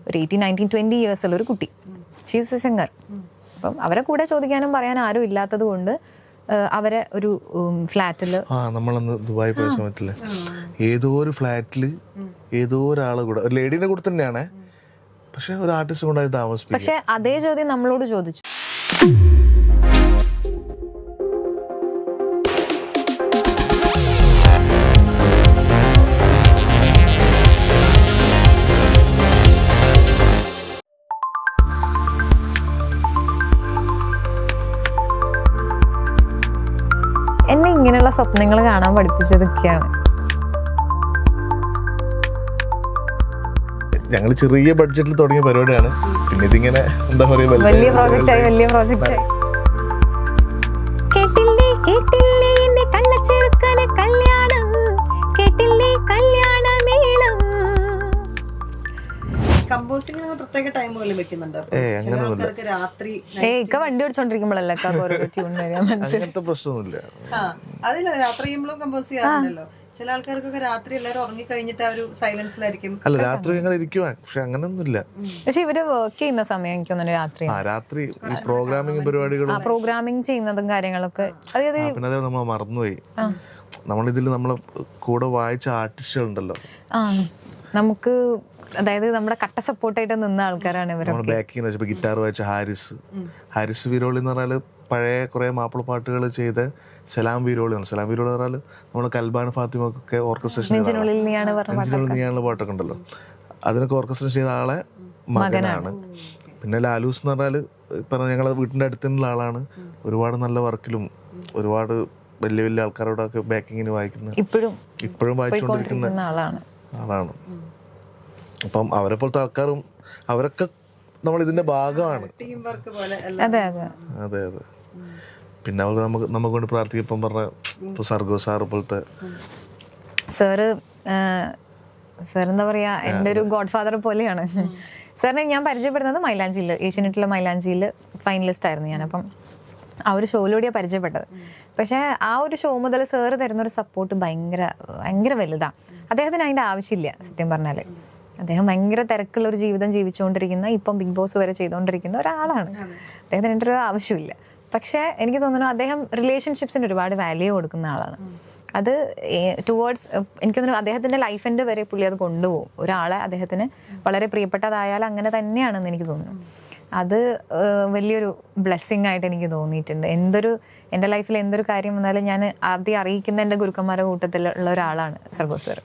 ഒരു 18, 19, 20 years ഉള്ള ഒരു കുട്ടി. She's A singer. അപ്പം അവരെ കൂടെ ചോദിക്കാനും പറയാനും ആരും ഇല്ലാത്തത് കൊണ്ട് അവരെ ഒരു ഫ്ലാറ്റില് നമ്മളന്ന് ദുബായ് പോയ സമയത്തില് ഏതോ ഒരു ഫ്ലാറ്റില് ഏതോ ഒരാളെ കൂടെ ഒരു ലേഡീനെ കൂടെ തന്നെയാണ്, പക്ഷെ ഒരു ആർട്ടിസ്റ്റ് കൊണ്ടായി താമസിപ്പിക്കും. പക്ഷെ അതേ ചോദ്യം നമ്മളോട് ചോദിച്ചു. എന്നെ ഇങ്ങനെയുള്ള സ്വപ്നങ്ങൾ കാണാൻ പഠിപ്പിച്ചതൊക്കെയാണ്. ഞങ്ങൾ ചെറിയ ബഡ്ജറ്റിൽ തുടങ്ങിയ പരിപാടിയാണ്, പിന്നെ ഇതിങ്ങനെ എന്താ പറയാ വലിയ പ്രോജക്റ്റായി. കേട്ടില്ലേ കേട്ടില്ലേ എന്നെ കള്ളച്ചെറുക്കനെ കല്യാണം, കേട്ടില്ലേ കല്യാണമേളം. കമ്പോസിംഗ് പ്രത്യേക ടൈം പോലും വെക്കുന്നുണ്ട്. രാത്രി ഇക്ക വണ്ടി ഓടിച്ചോണ്ടിരിക്കുമ്പോഴല്ലേ ട്യൂൺ വരിക, അങ്ങനത്തെ പ്രശ്നമൊന്നുമില്ല. അതില്ല, രാത്രി ചെയ്യുമ്പോഴും കമ്പോസ് ചെയ്യാറുണ്ടല്ലോ. ചില ആൾക്കാർക്കൊക്കെ രാത്രി എല്ലാവരും ഉറങ്ങി കഴിഞ്ഞിട്ട് ആ ഒരു സൈലൻസിലായിരിക്കും. അല്ല, രാത്രി ഞങ്ങൾ ഇരിക്കുവാ, പക്ഷെ അങ്ങനൊന്നുമില്ല. പക്ഷെ ഇവര് വർക്ക് ചെയ്യുന്ന സമയം എനിക്ക് തോന്നുന്നു രാത്രി പ്രോഗ്രാമിംഗ് പരിപാടികളും പ്രോഗ്രാമിംഗ് ചെയ്യുന്നതും കാര്യങ്ങളൊക്കെ. പിന്നെ അതേ നമ്മൾ മറന്നുപോയി, നമ്മളിതിൽ നമ്മളെ കൂടെ വായിച്ച ആർട്ടിസ്റ്റുകൾ ഉണ്ടല്ലോ, നമുക്ക് അതായത് നമ്മുടെ കട്ട സപ്പോർട്ടായിട്ട് നിന്ന ആൾക്കാരാണ് ഇവർ. ബാക്കിങ് വെച്ചപ്പോ ഗിറ്റാർ വായിച്ച ഹാരിസ് വീരോളി എന്ന് പറഞ്ഞാല് പഴയ കുറെ മാപ്പിള പാട്ടുകൾ ചെയ്ത സലാം വീരോളിയാണ്. സലാം വീരോളി എന്ന് പറഞ്ഞാൽ നമ്മുടെ കൽബാൻ ഫാത്തിമൊക്കെ ഓർക്കസ്ട്രേഷൻ നീയാനുള്ള പാട്ടൊക്കെ ഉണ്ടല്ലോ, അതിനൊക്കെ ഓർക്കസ്ട്രേഷൻ ചെയ്ത ആളെ മകനാണ്. പിന്നെ ലാലൂസ് എന്ന് പറഞ്ഞാല് പറഞ്ഞ ഞങ്ങളെ വീട്ടിന്റെ അടുത്തുള്ള ആളാണ്. ഒരുപാട് നല്ല വർക്കിലും ഒരുപാട് വലിയ വലിയ ആൾക്കാരോടൊക്കെ ബാക്കിങ്ങിന് വായിക്കുന്ന ഇപ്പോഴും വായിച്ചുകൊണ്ടിരിക്കുന്ന ആളാണ്. അപ്പം അവരെ പോലത്തെ ആൾക്കാരും അവരൊക്കെ നമ്മൾ ഇതിന്റെ ഭാഗമാണ്. അതെ. പിന്നെ അവർക്ക് നമുക്ക് കൊണ്ട് പ്രാർത്ഥിക്കപ്പം പറഞ്ഞ ഇപ്പൊ സർഗോ സാറ് പോലത്തെ സാർ എന്താ പറയാ, എൻ്റെ ഒരു ഗോഡ് ഫാദർ പോലെയാണ്. സാറിനെ ഞാൻ പരിചയപ്പെടുന്നത് മൈലാഞ്ചിയിൽ, ഏഷ്യാനെറ്റിലെ മൈലാഞ്ചിയിൽ ഫൈനലിസ്റ്റ് ആയിരുന്നു ഞാൻ. അപ്പം ആ ഒരു ഷോയിലൂടെയാണ് പരിചയപ്പെട്ടത്. പക്ഷേ ആ ഒരു ഷോ മുതൽ സാറ് തരുന്നൊരു സപ്പോർട്ട് ഭയങ്കര വലുതാണ്. അദ്ദേഹത്തിന് അതിൻ്റെ ആവശ്യമില്ല. സത്യം പറഞ്ഞാൽ അദ്ദേഹം ഭയങ്കര തിരക്കുള്ള ഒരു ജീവിതം ജീവിച്ചുകൊണ്ടിരിക്കുന്ന, ഇപ്പം ബിഗ് ബോസ് വരെ ചെയ്തുകൊണ്ടിരിക്കുന്ന ഒരാളാണ്. അദ്ദേഹത്തിന് എൻ്റെ ഒരു ആവശ്യമില്ല. പക്ഷേ എനിക്ക് തോന്നുന്നു അദ്ദേഹം റിലേഷൻഷിപ്സിന് ഒരുപാട് വാല്യൂ കൊടുക്കുന്ന ആളാണ്. അത് ടുവേർഡ്സ് എനിക്ക് തോന്നുന്നു അദ്ദേഹത്തിൻ്റെ ലൈഫിൻ്റെ വരെ പുള്ളി അത് കൊണ്ടുപോകും. ഒരാളെ അദ്ദേഹത്തിന് വളരെ പ്രിയപ്പെട്ടതായാൽ അങ്ങനെ തന്നെയാണെന്ന് എനിക്ക് തോന്നുന്നു. അത് വലിയൊരു ബ്ലെസ്സിങ് ആയിട്ട് എനിക്ക് തോന്നിയിട്ടുണ്ട്. എൻ്റെ ലൈഫിൽ എന്തൊരു കാര്യം വന്നാലും ഞാൻ ആദ്യം അറിയിക്കുന്ന എൻ്റെ ഗുരുക്കന്മാരുടെ കൂട്ടത്തിലുള്ള ഒരാളാണ് സർഗോ സാർ.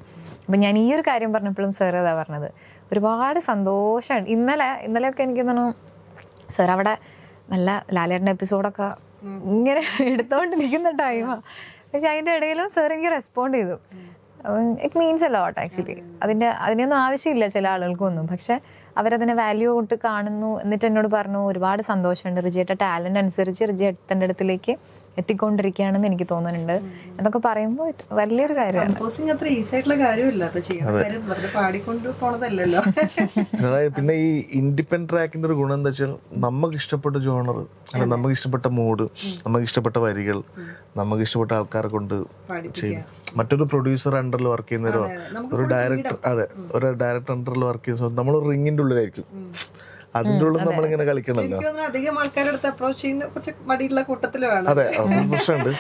അപ്പം ഞാൻ ഈ ഒരു കാര്യം പറഞ്ഞപ്പോഴും സാർ അതാ പറഞ്ഞത്, ഒരുപാട് സന്തോഷമാണ്. ഇന്നലെയൊക്കെ എനിക്ക് തോന്നുന്നു സാർ അവിടെ നല്ല ലാലേട്ടൻ്റെ എപ്പിസോഡൊക്കെ ഇങ്ങനെ എടുത്തുകൊണ്ടിരിക്കുന്ന ടൈമാണ്. പക്ഷെ അതിൻ്റെ ഇടയിലും സാർ എനിക്ക് റെസ്പോണ്ട് ചെയ്തു. It means a lot actually. അതിനൊന്നും ആവശ്യമില്ല ചില ആളുകൾക്കൊന്നും, പക്ഷെ അവരതിനെ വാല്യൂ കൊണ്ട് കാണുന്നു. എന്നിട്ട് എന്നോട് പറഞ്ഞു ഒരുപാട് സന്തോഷമുണ്ട്, റിജിയുടെ ടാലന്റ് അനുസരിച്ച് റിജി എത്തേണ്ട അടുത്തിലേക്ക് എത്തിക്കൊണ്ടിരിക്കുകയാണെന്ന് എനിക്ക് തോന്നുന്നുണ്ട് എന്നൊക്കെ പറയുമ്പോൾ വലിയൊരു കാര്യമാണ്. അതായത് പിന്നെ ഈ ഇൻഡിപെൻഡന്റ് ട്രാക്കിന്റെ ഒരു ഗുണം എന്താ വെച്ചാൽ നമുക്ക് ഇഷ്ടപ്പെട്ട ജോണർ, അല്ല നമുക്ക് ഇഷ്ടപ്പെട്ട മൂഡ്, നമുക്ക് ഇഷ്ടപ്പെട്ട വരികൾ, നമുക്ക് ഇഷ്ടപ്പെട്ട ആൾക്കാരെ കൊണ്ട് ചെയ്യും. മറ്റൊരു പ്രൊഡ്യൂസർ അണ്ടറിൽ വർക്ക് ചെയ്യുന്നവരോ ഒരു ഡയറക്ടർ അണ്ടറിൽ വർക്ക് ചെയ്യുന്ന നമ്മൾ റിങ്ങിന്റെ ഉള്ളിലായിരിക്കും. അതിന്റെ ഉള്ളിൽ നമ്മളിങ്ങനെ കളിക്കണല്ലോ. അധികം ആൾക്കാരുടെ അപ്രോച്ച് ചെയ്യുന്ന കുറച്ച് മടിയുള്ള കൂട്ടത്തിലാണ്. അതെ, അതൊരു പ്രശ്നമുണ്ട്.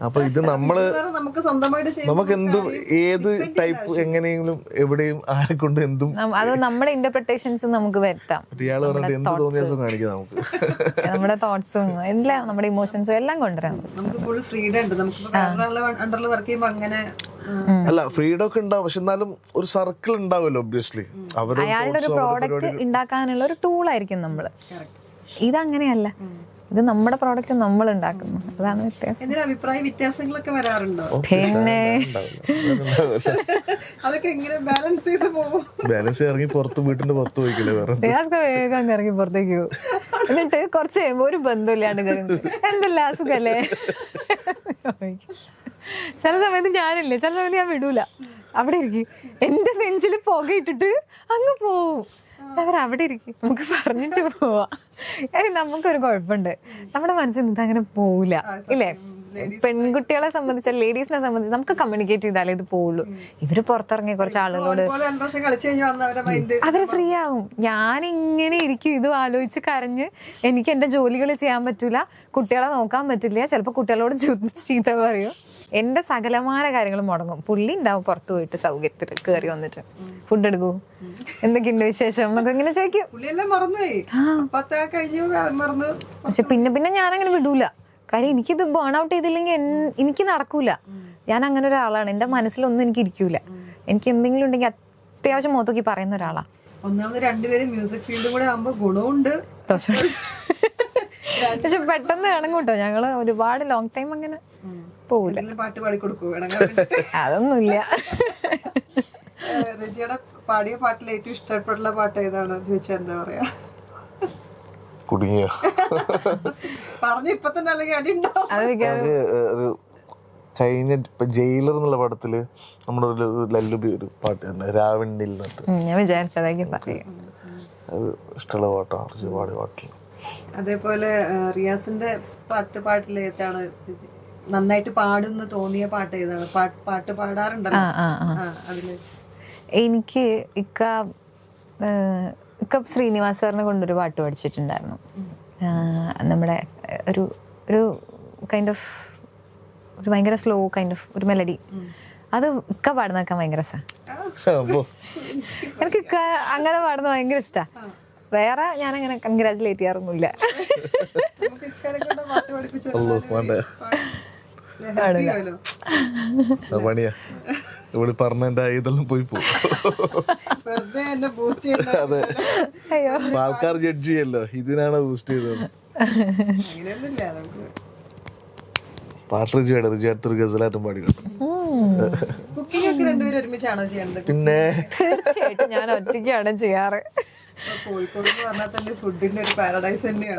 അപ്പൊ ഇത് നമുക്ക് എന്തും ഏത് ടൈപ്പ് എങ്ങനെയെങ്കിലും എവിടെയും ആരെ കൊണ്ട് എന്തും അത് നമ്മുടെ ഇന്റർപ്രിട്ടേഷൻസ് നമുക്ക് വരുത്താം. ഇയാള് പറഞ്ഞിട്ട് എന്ത് തോന്നിയ ദിവസം കാണിക്കാം നമുക്ക്. നമ്മുടെ തോട്ട്സും എല്ലാം നമ്മുടെ ഇമോഷൻസും എല്ലാം കൊണ്ടുവരാം. നമുക്ക് ഫുൾ ഫ്രീഡം ഉണ്ട്. നമുക്ക് അണ്ടറിൽ വർക്ക് ചെയ്യുമ്പോൾ അങ്ങനെ അല്ല ഫ്രീഡം ഒക്കെ ഉണ്ടാവും, പക്ഷെ എന്നാലും ഒരു സർക്കിൾ ഉണ്ടാവുമല്ലോ ഒബ്വിയസ്ലി. അയാളുടെ ഒരു പ്രോഡക്റ്റ് ഉണ്ടാക്കാനുള്ള ഒരു ടൂൾ ആയിരിക്കും നമ്മള്. ഇതങ്ങനെയല്ല, ഇത് നമ്മുടെ പ്രോഡക്റ്റ് നമ്മൾ ഉണ്ടാക്കുന്നു. അതാണ് വ്യത്യാസം. അഭിപ്രായ വ്യത്യാസങ്ങളൊക്കെ വരാറുണ്ടോ? പിന്നെ അതൊക്കെ എങ്ങനെ ബാലൻസ് ചെയ്ത് പോകും? ബാലൻസ് ഇറങ്ങി വീട്ടിന്റെ പുറത്ത് പോയിക്കില്ലേ, വേഗം ഇറങ്ങി പുറത്തേക്ക് പോകും. എന്നിട്ട് കുറച്ച് കഴിയുമ്പോ ഒരു ബന്ധമില്ലാണ്ട് എന്തെല്ലാം അസുഖല്ലേ. ചില സമയത്ത് ഞാനില്ലേ, ചില സമയത്ത് ഞാൻ വിടൂല, അവിടെ ഇരിക്കും. എന്റെ നെഞ്ചിൽ പുകയിട്ടിട്ട് അങ്ങ് പോവും. അവരവിടെ ഇരിക്കും, നമുക്ക് പറഞ്ഞിട്ട് പോവാ. നമുക്കൊരു കുഴപ്പമുണ്ട്, നമ്മുടെ മനസ്സിൽ നിന്ന് അങ്ങനെ പോവില്ല ഇല്ലേ. പെൺകുട്ടികളെ സംബന്ധിച്ച് ലേഡീസിനെ സംബന്ധിച്ച് നമുക്ക് കമ്മ്യൂണിക്കേറ്റ് ചെയ്താലേ ഇത് പോവുള്ളൂ. ഇവര് പുറത്തിറങ്ങിയ കുറച്ച് ആളുകളോട് അവര് ഫ്രീ ആകും. ഞാനിങ്ങനെ ഇരിക്കും ഇതും ആലോചിച്ച് കരഞ്ഞ്. എനിക്ക് എന്റെ ജോലികൾ ചെയ്യാൻ പറ്റൂല, കുട്ടികളെ നോക്കാൻ പറ്റില്ല, ചിലപ്പോൾ കുട്ടികളോട് ചീത്ത പറയും, എന്റെ സകലമായ കാര്യങ്ങൾ മുടങ്ങും. പുള്ളി ഉണ്ടാവും പുറത്തു പോയിട്ട് സൗകര്യത്തിൽ കയറി വന്നിട്ട് ഫുഡ് എടുക്കൂ, എന്തൊക്കെയുണ്ട് വിശേഷം എന്നൊക്കെ ഇങ്ങനെ ചോദിക്കും. പക്ഷെ പിന്നെ ഞാനങ്ങനെ വിടൂല. കാര്യം എനിക്കിത് ബേൺ ഔട്ട് ചെയ്തില്ലെങ്കിൽ എനിക്ക് നടക്കൂല. ഞാൻ അങ്ങനെ ഒരാളാണ്. എന്റെ മനസ്സിലൊന്നും എനിക്ക് ഇരിക്കൂല. എനിക്ക് എന്തെങ്കിലും ഉണ്ടെങ്കിൽ അത്യാവശ്യം മുഖത്തോക്കി പറയുന്ന ഒരാളാ. ഒന്നാമത് രണ്ടുപേരും മ്യൂസിക് ഫീൽഡും കൂടെ ആകുമ്പോ ഗുണമുണ്ട്. പക്ഷെ പെട്ടെന്ന് ഇണങ്ങും കേട്ടോ. ഞങ്ങള് ഒരുപാട് ലോങ് ടൈം അങ്ങനെ പോവില്ല. പാട്ട് പാടിക്കൊടുക്കൂ അതൊന്നുമില്ല. രജിയുടെ പാടിയ പാട്ടിൽ ഏറ്റവും ഇഷ്ടപ്പെട്ടുള്ള പാട്ട് ഏതാണ് ചോദിച്ചാൽ എന്താ പറയാ? കുടുങ്ങിയ പറഞ്ഞു ഇപ്പൊ തന്നെ അല്ലെങ്കിൽ അടി ഉണ്ടോ? ഒരു കഴിഞ്ഞ ജയിലർ എന്നുള്ള പടത്തില് നമ്മുടെ ഒരു ലല്ലുബി ഒരു പാട്ട് തന്നെ രാവണിയിൽ നിന്നിട്ട് ഞാൻ വിചാരിച്ചതായിരിക്കും പറയാം. അത് ഇഷ്ടമുള്ള പാട്ടാണ് പാടിയ പാട്ടിൽ. അതേപോലെ റിയാസിന്റെ പാട്ടിൽ ഏതാണ് നന്നായിട്ട് പാടുന്ന തോന്നിയ പാട്ട് ഏതാണ്? പാട്ട് പാടാറുണ്ടല്ലോ അതില്. എനിക്ക് ഇക്ക ശ്രീനിവാസ് സാറിനെ കൊണ്ടൊരു പാട്ട് പഠിച്ചിട്ടുണ്ടായിരുന്നു. നമ്മുടെ ഒരു കൈൻഡ് ഓഫ് ഒരു ഭയങ്കര സ്ലോ കൈൻഡ് ഓഫ് ഒരു മെലഡി. അത് ഇക്ക പാടുന്നൊക്കെ ഭയങ്കര രസമാണ്. എനിക്ക് ഇക്ക അങ്ങനെ പാടുന്ന ഭയങ്കര ഇഷ്ടമാണ്. വേറെ ഞാനങ്ങനെ കൺഗ്രാജുലേറ്റ് ചെയ്യാറൊന്നുമില്ല. പണിയാ ഇവിടെ പറഞ്ഞ ഇതെല്ലാം പോയി പോകും. അതെ, ആൾക്കാർ ജഡ്ജ് ചെയ്യല്ലോ, ഇതിനാണ് ബൂസ്റ്റ് ചെയ്തത്. പാട്ട് റിജി അടുത്തൊരു ഗസലായിട്ടും പാടിക്കണം. പിന്നെ തീർച്ചയായിട്ടും ഞാൻ ഒറ്റയ്ക്കാണ് ചെയ്യാറ്.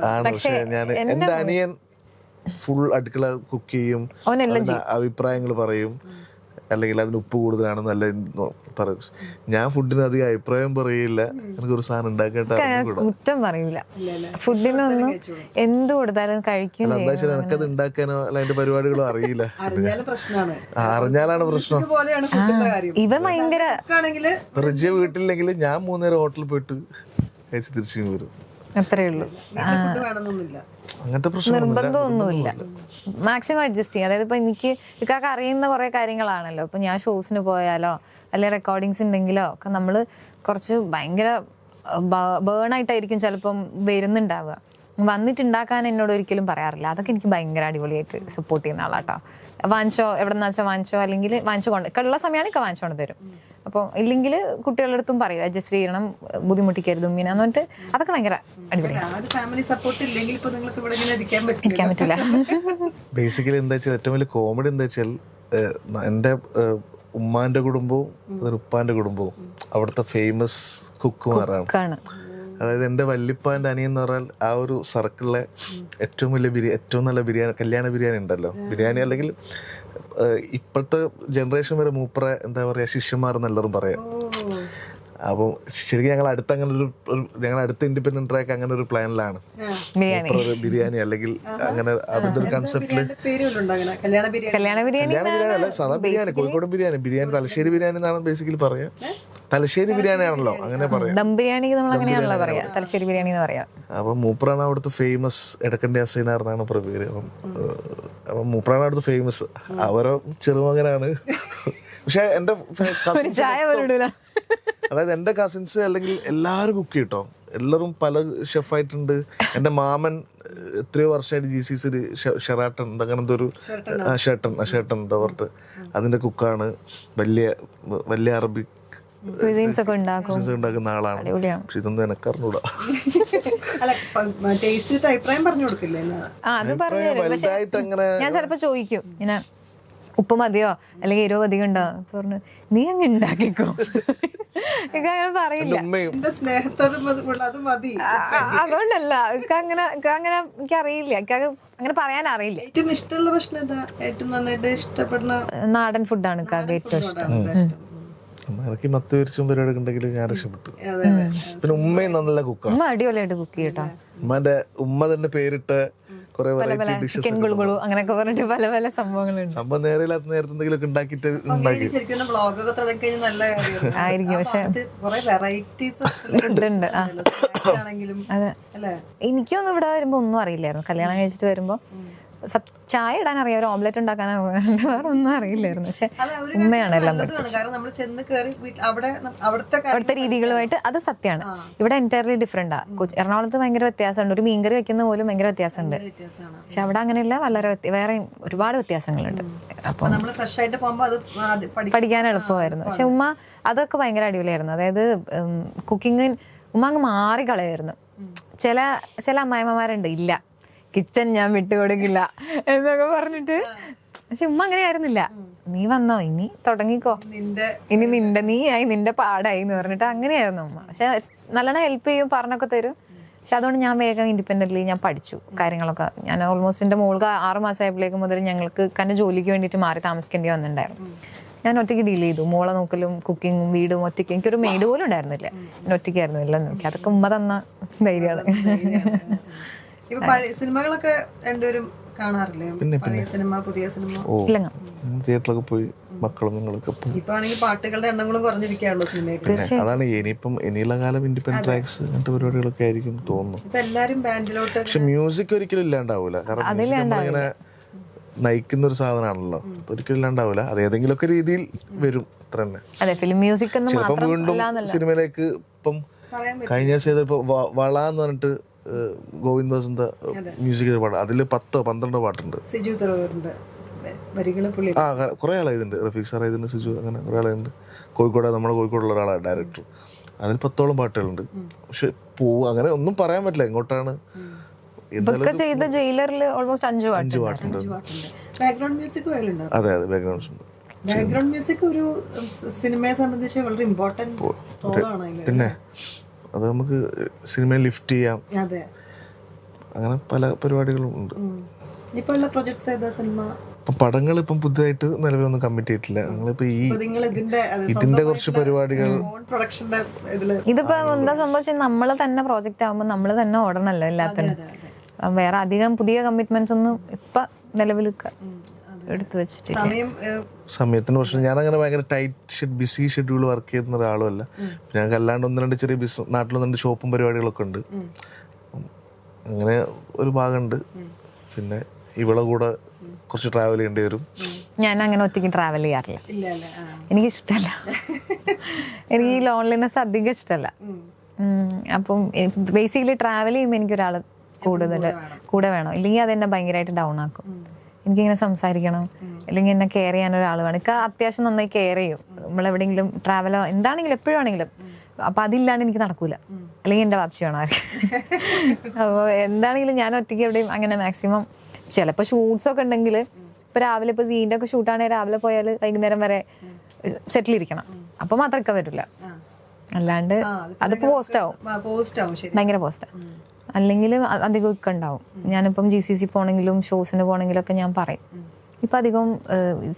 ആണ്. പക്ഷെ ഞാൻ എന്റെ അനിയൻ ഫുൾ അടുക്കള കുക്ക് ചെയ്യും, അഭിപ്രായങ്ങൾ പറയും, അല്ലെങ്കിൽ അതിന് ഉപ്പ് കൂടുതലാണെന്ന് നല്ല പറയും. ഞാൻ ഫുഡിന് അധികം അഭിപ്രായം പറയില്ല. എനിക്കൊരു സാധനം ഉണ്ടാക്കിയിട്ട് കുറ്റം പറയൂല. ഫുഡിനൊന്നും എന്ത് കൊടുത്താലും കഴിക്കും. എന്താ വെച്ചാൽ എനിക്കത് ഉണ്ടാക്കാനോ അല്ല അതിന്റെ പരിപാടികളോ അറിയില്ല. അറിഞ്ഞാലാണ് പ്രശ്നം. ഇവ ഭയങ്കര റിജിയ വീട്ടിലില്ലെങ്കിൽ ഞാൻ 3 നേരം ഹോട്ടലിൽ പോയിട്ട് കഴിച്ച് തിരിച്ചു വരും. അത്രേ ഉള്ളൂ. അങ്ങനത്തെ പ്രശ്നം നിർബന്ധമൊന്നുമില്ല. മാക്സിമം അഡ്ജസ്റ്റ് ചെയ്യും. അതായത് ഇപ്പൊ എനിക്ക് ഇക്കാക്ക് അറിയുന്ന കുറെ കാര്യങ്ങളാണല്ലോ. ഇപ്പൊ ഞാൻ ഷോസിന് പോയാലോ അല്ലെങ്കിൽ റെക്കോർഡിങ്സ് ഉണ്ടെങ്കിലോ ഒക്കെ നമ്മള് കുറച്ച് ഭയങ്കര ബേണായിട്ടായിരിക്കും ചിലപ്പം വരുന്നുണ്ടാവുക. വന്നിട്ടുണ്ടാക്കാൻ എന്നോട് ഒരിക്കലും പറയാറില്ല. അതൊക്കെ എനിക്ക് ഭയങ്കര അടിപൊളിയായിട്ട് സപ്പോർട്ട് ചെയ്യുന്ന ആളാട്ടോ. വാങ്ങിച്ചോ, എവിടെ നിന്ന് വെച്ചാൽ വാങ്ങിച്ചോ, അല്ലെങ്കിൽ വാങ്ങിച്ചു കൊണ്ട് ഉള്ള സമയമാണ് ഇക്ക വാങ്ങിച്ചോണ്ട് തരും. അപ്പോൾ ഇല്ലെങ്കിൽ കുട്ടികളുടെ അടുത്തും പറയും അഡ്ജസ്റ്റ് ചെയ്യണം, ബുദ്ധിമുട്ടിക്കരുത് ഇങ്ങനെ എന്നിട്ട്. അതൊക്കെ ഭയങ്കര അടിപൊളിയാണ്. ഇരിക്കാൻ പറ്റില്ല. ബേസിക്കലി എന്താ വെച്ചാൽ ഏറ്റവും വലിയ കോമഡി എന്താ വെച്ചാൽ എൻ്റെ ഉമ്മാന്റെ കുടുംബവും ഉപ്പാന്റെ കുടുംബവും അവിടുത്തെ ഫേമസ് കുക്കുമാരാണ്. അതായത് എൻ്റെ വല്യപ്പാൻ്റെ അനിയൻ എന്ന് പറഞ്ഞാൽ ആ ഒരു സർക്കിളിലെ ഏറ്റവും വലിയ ഏറ്റവും നല്ല ബിരിയാണി, കല്യാണ ബിരിയാണി ഉണ്ടല്ലോ, ബിരിയാണി അല്ലെങ്കിൽ ഇപ്പോഴത്തെ ജനറേഷൻ വരെ മൂപ്പറ എന്താ പറയുക ശിഷ്യന്മാരെന്ന് എല്ലാവരും പറയാം. അപ്പം ശരിക്കും ഞങ്ങൾ അടുത്ത് അങ്ങനെ ഞങ്ങൾ അടുത്ത ഇൻഡിപെൻഡന്റ് ട്രാക്ക് അങ്ങനെ ഒരു പ്ലാനിലാണ് ബിരിയാണി അല്ലെങ്കിൽ അങ്ങനെ അതിന്റെ ഒരു കൺസെപ്റ്റില് കല്യാണ ബിരിയാണി അല്ല സാധാ ബിരിയാണി, കോഴിക്കോട് ബിരിയാണി തലശ്ശേരി ബിരിയാണി എന്നാണ് ബേസിക്കലി പറയാ. തലശ്ശേരി ബിരിയാണി ആണല്ലോ അങ്ങനെ പറയാം. ദം ബിരിയാണി നമ്മൾ അങ്ങനെയാണല്ലോ പറയാ, തലശ്ശേരി ബിരിയാണി എന്ന് പറയാം. അപ്പൊ മൂപ്പറാണ് അവിടുത്തെ ഫേമസ്, എടക്കണ്ടി അസൈനാറിനാണ് പേര്. അപ്പം മൂപ്പറാണ് അവിടുത്തെ ഫേമസ്. അവരോ ചെറുമകനാണ്. പക്ഷെ എന്റെ അതായത് എന്റെ കസിൻസ് അല്ലെങ്കിൽ എല്ലാവരും കുക്ക് ചെയ്യട്ടോ, എല്ലാവരും പല ഷെഫായിട്ടുണ്ട്. എന്റെ മാമൻ എത്രയോ വർഷമായിട്ട് GCC ഷെറാട്ടൺ ഉണ്ട്, അങ്ങനത്തെ ഒരു ഷേട്ടൺ ഉണ്ട് അവർക്ക്. അതിന്റെ കുക്കാണ്. വലിയ അറബിക് ഉണ്ടാക്കുന്ന ആളാണ്. പക്ഷെ ഇതൊന്നും എനക്ക് അറിഞ്ഞൂടാ. വലുതായിട്ട് അങ്ങനെ ഞാൻ ചിലപ്പോ ചോദിക്കും ഇങ്ങനെ ഉപ്പ് മതിയോ അല്ലെങ്കിൽ എരിവ് അധികം ഉണ്ടോ പറഞ്ഞു, നീ അങ്ങ് ഉണ്ടാക്കിക്കോ. അങ്ങനെ പറയില്ല. അതുകൊണ്ടല്ല അങ്ങനെ എനിക്കറിയില്ല, അങ്ങനെ പറയാൻ അറിയില്ല. ഏറ്റവും ഇഷ്ടമുള്ള ഭക്ഷണം ഏതാ? ഏറ്റവും നന്നായിട്ട് ഇഷ്ടപ്പെടുന്ന നാടൻ ഫുഡാണ് ഇക്കാക്ക് ഏറ്റവും ഇഷ്ടം. എനിക്ക് മത്ത് വിരിച്ചും പരിപാടി ഉണ്ടെങ്കിൽ ഞാൻ രക്ഷപ്പെട്ടു. പിന്നെ ഉമ്മയും നല്ല കുക്കാണ്. ഉമ്മ അടിപൊളിയായിട്ട് കുക്ക് ചെയ്യട്ടോ. ഉമ്മ തന്നെ പേരിട്ട കുറെ പല പല വെറൈറ്റി ഡിഷസ് ചിക്കൻ ഗുളുഗുളു അങ്ങനെയൊക്കെ പറഞ്ഞിട്ട് പല പല സംഭവങ്ങളുണ്ട്. സംഭവം നേരത്തെ എന്തെങ്കിലുമൊക്കെ ഉണ്ടാക്കിയിട്ട് ഉണ്ടാക്കി ശരിക്കും വ്ളോഗൊക്കെ തുടങ്ങി കഴിഞ്ഞാൽ നല്ല ആയിരിക്കും. പക്ഷെ കുറെ വെറൈറ്റീസ് ഉണ്ട്. ആണെങ്കിലും അതെ, അല്ലേ? എനിക്കൊന്നും ഇവിടെ വരുമ്പോ ഒന്നും അറിയില്ലായിരുന്നു. കല്യാണം കഴിച്ചിട്ട് വരുമ്പോ ചായ ഇടാൻ അറിയാം, ഒരു ഓംലെറ്റ് ഉണ്ടാക്കാൻ അറിയാം, വേറെ ഒന്നും അറിയില്ലായിരുന്നു. പക്ഷെ ഉമ്മയാണ് എല്ലാം കാരണം നമ്മൾ ചെന്ന് കയറി അവിടുത്തെ രീതികളുമായിട്ട് അത് സത്യമാണ്. ഇവിടെ എൻറ്റയർലി ഡിഫറെന്റാ. എറണാകുളത്ത് ഭയങ്കര വ്യത്യാസമുണ്ട്. ഒരു മീൻകറി വെക്കുന്ന പോലും ഭയങ്കര വ്യത്യാസമുണ്ട്. പക്ഷെ അവിടെ അങ്ങനെയല്ല, വളരെ വേറെ ഒരുപാട് വ്യത്യാസങ്ങളുണ്ട്. അപ്പൊ പഠിക്കാൻ എളുപ്പമായിരുന്നു. പക്ഷെ ഉമ്മ അതൊക്കെ ഭയങ്കര അടിപൊളിയായിരുന്നു. അതായത് കുക്കിംഗ് ഉമ്മ അങ്ങ് മാറിക്കളയായിരുന്നു. ചില അമ്മായിമ്മമാരുണ്ട്, ഇല്ല കിച്ചൺ ഞാൻ വിട്ടുകൊടുക്കില്ല എന്നൊക്കെ പറഞ്ഞിട്ട്. പക്ഷെ ഉമ്മ അങ്ങനെ ആയിരുന്നില്ല. നീ വന്നോ, ഇനി തുടങ്ങിക്കോ, ഇനി നിന്റെ പാടായി എന്ന് പറഞ്ഞിട്ട് അങ്ങനെയായിരുന്നു ഉമ്മ. പക്ഷെ നല്ലോണം ഹെൽപ്പ് ചെയ്യും, പറഞ്ഞൊക്കെ തരും. പക്ഷെ അതുകൊണ്ട് ഞാൻ വേഗം ഇൻഡിപെൻഡൻ്റ്ലി ഞാൻ പഠിച്ചു കാര്യങ്ങളൊക്കെ. ഞാൻ ഓൾമോസ്റ്റ് എൻ്റെ മോൾക്ക് 6 മാസമായപ്പോഴേക്കും മുതൽ ഞങ്ങൾക്ക് തന്നെ ജോലിക്ക് വേണ്ടിയിട്ട് മാറി താമസിക്കേണ്ടി വന്നിട്ടുണ്ടായിരുന്നു. ഞാൻ ഒറ്റയ്ക്ക് ഡീൽ ചെയ്തു. മോളെ നോക്കലും കുക്കിങ്ങും വീടും ഒറ്റയ്ക്ക്. എനിക്കൊരു മെയ്ഡ് പോലും ഉണ്ടായിരുന്നില്ല. ഞാൻ ഒറ്റയ്ക്കായിരുന്നു എല്ലാം നോക്കി. അതൊക്കെ ഉമ്മ തന്ന ധൈര്യമാണ്. സിനിമകളൊക്കെ രണ്ടുപേരും കാണാറില്ലേ? പഴയ സിനിമ, പുതിയ സിനിമ? തിയേറ്ററിലൊക്കെ പോയി മക്കളും നിങ്ങളൊക്കെ പോയി. ഇപ്പൊ ആണെങ്കിൽ പാട്ടുകളുടെ എണ്ണങ്ങളും കുറഞ്ഞിരിക്കുകയാണല്ലോ സിനിമയ്ക്ക്. അതാണ് ഇനിയുള്ള കാലം ഇൻഡിപെൻഡന്റ് ട്രാക്സ് അങ്ങനത്തെ പരിപാടികളൊക്കെ ആയിരിക്കും തോന്നുന്നു. ഇപ്പൊ എല്ലാരും ബാൻഡിലോട്ട്. പക്ഷെ മ്യൂസിക് ഒരിക്കലും ഇല്ലാണ്ടാവൂല. കാരണം നമ്മളിങ്ങനെ നയിക്കുന്ന ഒരു സാധനമാണല്ലോ, ഒരിക്കലും ഇല്ലാണ്ടാവൂല. അത് ഏതെങ്കിലുമൊക്കെ രീതിയിൽ വരും, അത്ര തന്നെ. ചിലപ്പം വീണ്ടും സിനിമയിലേക്ക് ഇപ്പം കഴിഞ്ഞ ദിവസം ചെയ്തപ്പോ വള എന്ന് പറഞ്ഞിട്ട് ഗോവിന്ദ് വസന്ത മ്യൂസിക് ചെയ്ത പാട്ട്, അതില് 10-12 പാട്ടുണ്ട്. കുറെ ആളായതുണ്ട്. റഫീഖ് സാർ ആയതുണ്ട്, സിജു, അങ്ങനെ കുറെ ആളായിട്ടുണ്ട്. നമ്മുടെ കോഴിക്കോടുള്ള ഒരാളാണ് ഡയറക്ടർ. അതിൽ 10ഓളം പാട്ടുകളുണ്ട്. പക്ഷെ അങ്ങനെ ഒന്നും പറയാൻ പറ്റില്ല എങ്ങോട്ടാണ്. അഞ്ച് പാട്ടുണ്ട്. അതെ അതെ, ബാക്ക്ഗ്രൗണ്ട്സ് ഉണ്ട്. ബാക്ക്ഗ്രൗണ്ട് മ്യൂസിക് ഒരു സിനിമയെ സംബന്ധിച്ച് വളരെ ഇമ്പോർട്ടന്റ് റോളാണ്. പിന്നെ അത് നമുക്ക് സിനിമയെ ലിഫ്റ്റ് ചെയ്യാം. അങ്ങനെ പല പരിപാടികളും ഉണ്ട്. പടങ്ങൾ ഇപ്പം പുതുതായിട്ട് നിലവിലൊന്നും കമ്മിറ്റ് ചെയ്തിട്ടില്ല. ഞങ്ങളിപ്പോ ഇതിന്റെ കുറച്ച് പരിപാടികൾ. ഇതിപ്പോ എന്താ സംഭവിച്ചാൽ നമ്മള് തന്നെ പ്രോജക്റ്റ് ആകുമ്പോൾ നമ്മള് തന്നെ ഓടണല്ലോ എല്ലാത്തിനും. വേറെ അധികം പുതിയ കമ്മിറ്റ്മെന്റ്സ് ഒന്നും ഇപ്പൊ നിലവിൽ എടുത്തു വെച്ചിട്ടില്ല. സമയത്തിന് പ്രശ്നം. ഞാനങ്ങനെ ഭയങ്കര ബിസി ഷെഡ്യൂൾ വർക്ക് ചെയ്യുന്ന ഒരാളും അല്ല. ഞങ്ങൾക്ക് അല്ലാണ്ട് 1-2 ചെറിയ ബിസിനസ്, നാട്ടിൽ ഷോപ്പും പരിപാടികളൊക്കെ ഉണ്ട്. അങ്ങനെ ഒരു ഭാഗമുണ്ട്. പിന്നെ ഇവളെ കൂടെ കുറച്ച് ട്രാവൽ ചെയ്യേണ്ടി വരും. ഞാൻ അങ്ങനെ ഒറ്റയ്ക്ക് ട്രാവൽ ചെയ്യാറില്ല, എനിക്ക് ഇഷ്ടമല്ല. എനിക്ക് ഈ ലോൺലിനെസ് അധികം ഇഷ്ടമല്ല. അപ്പം ബേസിക്കലി ട്രാവൽ ചെയ്യുമ്പോൾ എനിക്കൊരാൾ കൂടുതൽ കൂടെ വേണം. ഇല്ലെങ്കിൽ അതെന്നെ ഭയങ്കരമായിട്ട് ഡൗൺ ആക്കും. എനിക്കിങ്ങനെ സംസാരിക്കണം, അല്ലെങ്കിൽ എന്നെ കെയർ ചെയ്യാൻ ഒരാൾ വേണം. എനിക്ക് അത്യാവശ്യം നന്നായി കെയർ ചെയ്യും. നമ്മളെവിടെയെങ്കിലും ട്രാവലോ എന്താണെങ്കിലും എപ്പോഴാണെങ്കിലും. അപ്പം അതില്ലാണ്ട് എനിക്ക് നടക്കൂല. അല്ലെങ്കിൽ എൻ്റെ വാപ്ചി വേണം. അപ്പോൾ എന്താണെങ്കിലും ഞാൻ ഒറ്റയ്ക്ക് എവിടെയും അങ്ങനെ മാക്സിമം. ചിലപ്പോൾ ഷൂട്ട്സ് ഒക്കെ ഉണ്ടെങ്കിൽ ഇപ്പൊ രാവിലെ ഇപ്പൊ സീൻ്റെ ഒക്കെ ഷൂട്ടാണെങ്കിൽ രാവിലെ പോയാൽ വൈകുന്നേരം വരെ സെറ്റിൽ ഇരിക്കണം. അപ്പൊ മാത്രമൊക്കെ വരില്ല. അല്ലാണ്ട് അത് പോസ്റ്റ് ആവും, ഭയങ്കര പോസ്റ്റാ. അല്ലെങ്കിൽ അധികം ഒക്കെ ഉണ്ടാവും. ഞാനിപ്പം GCC പോണെങ്കിലും ഷോസിന് പോണെങ്കിലും ഒക്കെ ഞാൻ പറയും. ഇപ്പൊ അധികം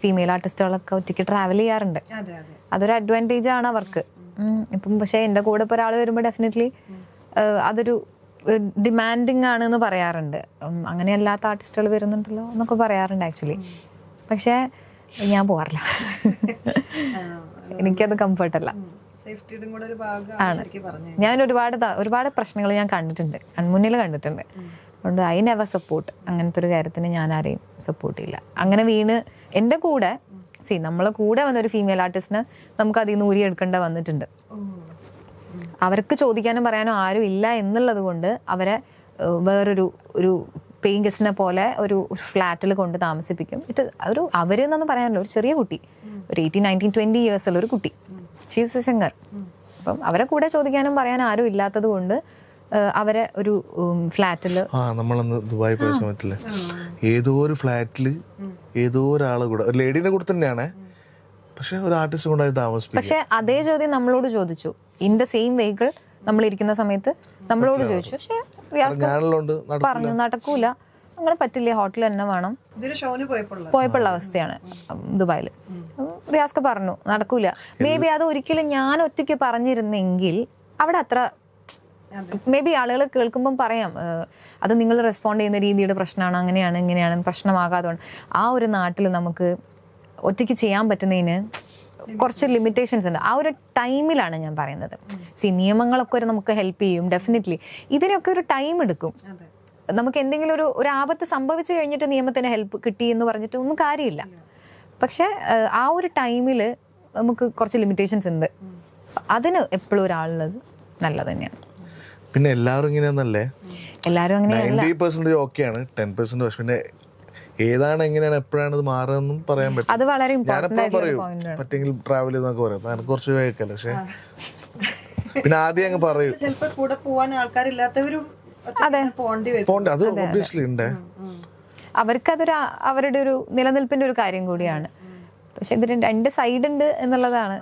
ഫീമെയിൽ ആർട്ടിസ്റ്റുകളൊക്കെ ഒറ്റയ്ക്ക് ട്രാവൽ ചെയ്യാറുണ്ട്. അതൊരു അഡ്വാൻറ്റേജ് ആണ് അവർക്ക്. ഇപ്പം പക്ഷെ എൻ്റെ കൂടെ ഇപ്പോൾ ഒരാൾ വരുമ്പോൾ ഡെഫിനറ്റ്ലി അതൊരു ഡിമാൻഡിങ് ആണ് എന്ന് പറയാറുണ്ട്. അങ്ങനെ അല്ലാത്ത ആർട്ടിസ്റ്റുകൾ വരുന്നുണ്ടല്ലോ എന്നൊക്കെ പറയാറുണ്ട് ആക്ച്വലി. പക്ഷെ ഞാൻ പോവാറില്ല. എനിക്കത് കംഫർട്ടല്ല ആണ്. ഞാൻ ഒരുപാട് പ്രശ്നങ്ങൾ ഞാൻ കണ്ടിട്ടുണ്ട്, കൺമുന്നിൽ കണ്ടിട്ടുണ്ട്. അതുകൊണ്ട് ഐ നെവർ സപ്പോർട്ട് അങ്ങനത്തെ ഒരു കാര്യത്തിന്. ഞാൻ ആരെയും സപ്പോർട്ട് ചെയ്യില്ല. അങ്ങനെ വീണ് എൻ്റെ കൂടെ നമ്മളെ കൂടെ വന്നൊരു ഫീമെയിൽ ആർട്ടിസ്റ്റിന് നമുക്ക് അതിൽ നിന്ന് ഊരിയെടുക്കേണ്ട വന്നിട്ടുണ്ട്. അവർക്ക് ചോദിക്കാനും പറയാനും ആരും ഇല്ല എന്നുള്ളത് കൊണ്ട് അവരെ വേറൊരു പെയിങ് ഗസ്റ്റിനെ പോലെ ഒരു ഫ്ലാറ്റിൽ കൊണ്ട് താമസിപ്പിക്കും. അവരെന്നൊന്നും പറയാനല്ലോ, ഒരു ചെറിയ കുട്ടി, ഒരു 18, 19, 20 years ഉള്ള ഒരു കുട്ടി. She's A singer. അപ്പം അവരെ കൂടെ ചോദിക്കാനും പറയാനും ആരും ഇല്ലാത്തത് കൊണ്ട് അവരെ ഒരു ഫ്ലാറ്റില്. നമ്മളന്ന് ദുബായ് പോയ സമയത്തില് ഏതോ ഒരു ഫ്ലാറ്റില് ഏതോ ഒരാളെ കൂടെ, ഒരു ലേഡീനെ കൂടെ തന്നെയാണ്, പക്ഷെ ഒരു ആർട്ടിസ്റ്റ് കൊണ്ടായി താമസിപ്പിക്കും. പക്ഷെ അതേ ചോദ്യം നമ്മളോട് ചോദിച്ചു. ഇൻ ദ സെയിം വെഹിക്കിൾ നമ്മൾ ഇരിക്കുന്ന സമയത്ത് നമ്മളോട് ചോദിച്ചു. പക്ഷെ പറഞ്ഞു നടക്കൂല, അങ്ങനെ പറ്റില്ല, ഹോട്ടൽ തന്നെ വേണം. പോയപ്പോഴുള്ള അവസ്ഥയാണ് ദുബായിൽ. റിയാസ്ക പറഞ്ഞു നടക്കൂല. മേ ബി അത് ഒരിക്കലും ഞാൻ ഒറ്റയ്ക്ക് പറഞ്ഞിരുന്നെങ്കിൽ അവിടെ അത്ര മേ ബി ആളുകൾ കേൾക്കുമ്പം പറയാം അത് നിങ്ങൾ റെസ്പോണ്ട് ചെയ്യുന്ന രീതിയുടെ പ്രശ്നമാണ്, അങ്ങനെയാണ് ഇങ്ങനെയാണ്, പ്രശ്നമാകാത്തതുകൊണ്ട്. ആ ഒരു നാട്ടിൽ നമുക്ക് ഒറ്റയ്ക്ക് ചെയ്യാൻ പറ്റുന്നതിന് കുറച്ച് ലിമിറ്റേഷൻസ് ഉണ്ട്. ആ ഒരു ടൈമിലാണ് ഞാൻ പറയുന്നത്. നിയമങ്ങളൊക്കെ നമുക്ക് ഹെൽപ്പ് ചെയ്യും ഡെഫിനറ്റ്ലി. ഇതിനൊക്കെ ഒരു ടൈം എടുക്കും. നമുക്ക് എന്തെങ്കിലും ഒരു ആപത്ത് സംഭവിച്ചു കഴിഞ്ഞിട്ട് നിയമത്തിന് ഹെൽപ്പ് കിട്ടി എന്ന് പറഞ്ഞിട്ട് ഒന്നും കാര്യമില്ല. പക്ഷെ ആ ഒരു ടൈമിൽ നമുക്ക് കുറച്ച് ലിമിറ്റേഷൻസ് ഉണ്ട്. അതിന് എപ്പോഴും ഒരാളുള്ളത് നല്ലത് തന്നെയാണ്. പിന്നെ എല്ലാവരും ഇങ്ങനെയൊന്നല്ലേ, എല്ലാവരും അങ്ങനെയല്ല. 90% ഓക്കെയാണ്, 10% പക്ഷെ പിന്നെ ഏതാണ് എങ്ങനെയാണ് എപ്പോഴാണ് ഇത് മാറുകയെന്നും പറയാൻ പറ്റും. അത് വളരെ ഞാനെപ്പോഴും പറയും പറ്റെങ്കിൽ ട്രാവൽ ചെയ്തെന്നൊക്കെ പറയാം. എനിക്ക് കുറച്ച് വേക്കല്ല, പക്ഷെ പിന്നെ ആദ്യം അങ്ങ് പറയും ചിലപ്പോ കൂടെ പോവാൻ ആൾക്കാരില്ലാത്തവരും പോണ്ടി. അത് ഒബ്വിയസ്ലി ഉണ്ട്. അവർക്കതൊരു അവരുടെ ഒരു നിലനിൽപ്പിന്റെ ഒരു കാര്യം കൂടിയാണ്. പക്ഷെ ഇതിന് 2 സൈഡ് ഉണ്ട് എന്നുള്ളതാണ്.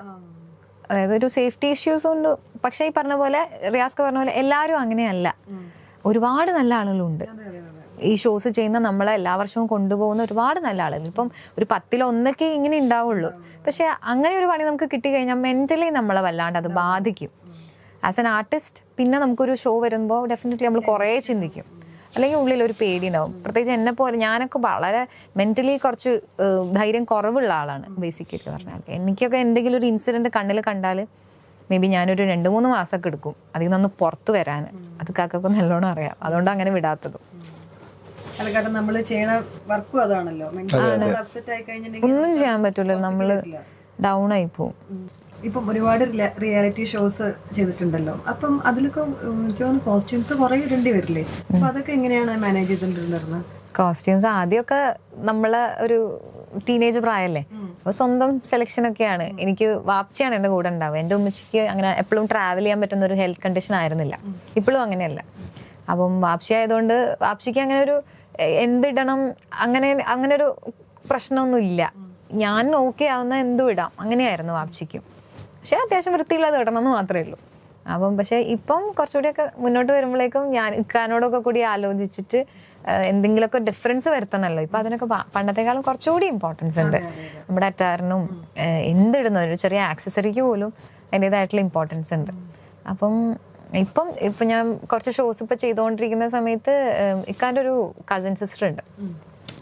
അതായത് ഒരു സേഫ്റ്റി ഇഷ്യൂസ് ഉണ്ട്. പക്ഷെ ഈ പറഞ്ഞ പോലെ റിയാസ്ക പറഞ്ഞ പോലെ എല്ലാവരും അങ്ങനെയല്ല. ഒരുപാട് നല്ല ആളുകളുണ്ട് ഈ ഷോസ് ചെയ്യുന്ന, നമ്മളെ എല്ലാ വർഷവും കൊണ്ടുപോകുന്ന ഒരുപാട് നല്ല ആളുകൾ. ഇപ്പം ഒരു 10-ൽ 1 ഇങ്ങനെ ഉണ്ടാവുള്ളൂ. പക്ഷെ അങ്ങനെ ഒരു പണി നമുക്ക് കിട്ടിക്കഴിഞ്ഞാൽ മെന്റലി നമ്മളെ വല്ലാണ്ട് അത് ബാധിക്കും. ആസ് എൻ ആർട്ടിസ്റ്റ് പിന്നെ നമുക്കൊരു ഷോ വരുമ്പോൾ ഡെഫിനറ്റ്ലി നമ്മൾ കുറേ ചിന്തിക്കും, അല്ലെങ്കിൽ ഉള്ളിൽ ഒരു പേടി ഉണ്ടാവും. പ്രത്യേകിച്ച് എന്നെ പോലെ ഞാനൊക്കെ വളരെ മെന്റലി കുറച്ച് ധൈര്യം കുറവുള്ള ആളാണ് ബേസിക്കലി പറഞ്ഞാൽ. എനിക്കൊക്കെ എന്തെങ്കിലും ഒരു ഇൻസിഡന്റ് കണ്ണിൽ കണ്ടാൽ മേ ബി ഞാനൊരു 2-3 മാസമൊക്കെ എടുക്കും അതിൽ നിന്ന് പുറത്ത് വരാൻ. അത് കാക്കൊക്കെ നല്ലോണം അറിയാം. അതുകൊണ്ട് അങ്ങനെ വിടാത്തതും. കാരണം നമ്മൾ ചെയ്യണ വർക്കും അതാണല്ലോ. ഒന്നും ചെയ്യാൻ പറ്റൂല, നമ്മള് ഡൗൺ ആയി പോവും. ഇപ്പം ഒരുപാട് റിയാലിറ്റി ഷോസ് ചെയ്തിട്ടുണ്ടല്ലോ. അപ്പം അതിലൊക്കെ എനിക്ക് തോന്നുന്നു കോസ്റ്റ്യൂംസ് കുറെ ഇടേണ്ടി വരില്ലേ? അപ്പൊ അതൊക്കെ എങ്ങനെയാണ് മാനേജ് ചെയ്തിട്ടുണ്ടായിരുന്നത്? കോസ്റ്റ്യൂംസ് ആദ്യമൊക്കെ നമ്മളെ ഒരു ടീനേജ് പ്രായമല്ലേ, അപ്പൊ സ്വന്തം സെലക്ഷൻ ഒക്കെയാണ്. എനിക്ക് വാപ്ചിയാണ് എൻ്റെ കൂടെ ഉണ്ടാവുക. എൻ്റെ ഉമ്മച്ചിക്ക് അങ്ങനെ എപ്പോഴും ട്രാവൽ ചെയ്യാൻ പറ്റുന്ന ഒരു ഹെൽത്ത് കണ്ടീഷൻ ആയിരുന്നില്ല. ഇപ്പോഴും അങ്ങനെയല്ല. അപ്പം വാപ്ചി ആയതുകൊണ്ട് വാപ്ചിക്ക് അങ്ങനെ ഒരു എന്തിടണം അങ്ങനെ ഒരു പ്രശ്നമൊന്നും ഇല്ല. ഞാൻ ഓക്കെ ആവുന്ന എന്തും ഇടാം, അങ്ങനെയായിരുന്നു വാപ്ചിക്കും. പക്ഷെ അത്യാവശ്യം വൃത്തിയുള്ളത് ഇടണമെന്ന് മാത്രമേ ഉള്ളൂ. അപ്പം പക്ഷെ ഇപ്പം കുറച്ചുകൂടിയൊക്കെ മുന്നോട്ട് വരുമ്പോഴേക്കും ഞാൻ ഇക്കാനോടൊക്കെ കൂടി ആലോചിച്ചിട്ട് എന്തെങ്കിലുമൊക്കെ ഡിഫറൻസ് വരുത്തണമല്ലോ. ഇപ്പൊ അതിനൊക്കെ പണ്ടത്തെക്കാളും കുറച്ചുകൂടി ഇമ്പോർട്ടൻസ് ഉണ്ട്. നമ്മുടെ അറ്റാറിനും എന്തിടുന്ന ഒരു ചെറിയ ആക്സസറിക്ക് പോലും അതിൻ്റെതായിട്ടുള്ള ഇമ്പോർട്ടൻസ് ഉണ്ട്. അപ്പം ഇപ്പം ഞാൻ കുറച്ച് ഷോസ് ഇപ്പം ചെയ്തുകൊണ്ടിരിക്കുന്ന സമയത്ത് ഇക്കാൻ്റെ ഒരു കസിൻ സിസ്റ്റർ ഉണ്ട്,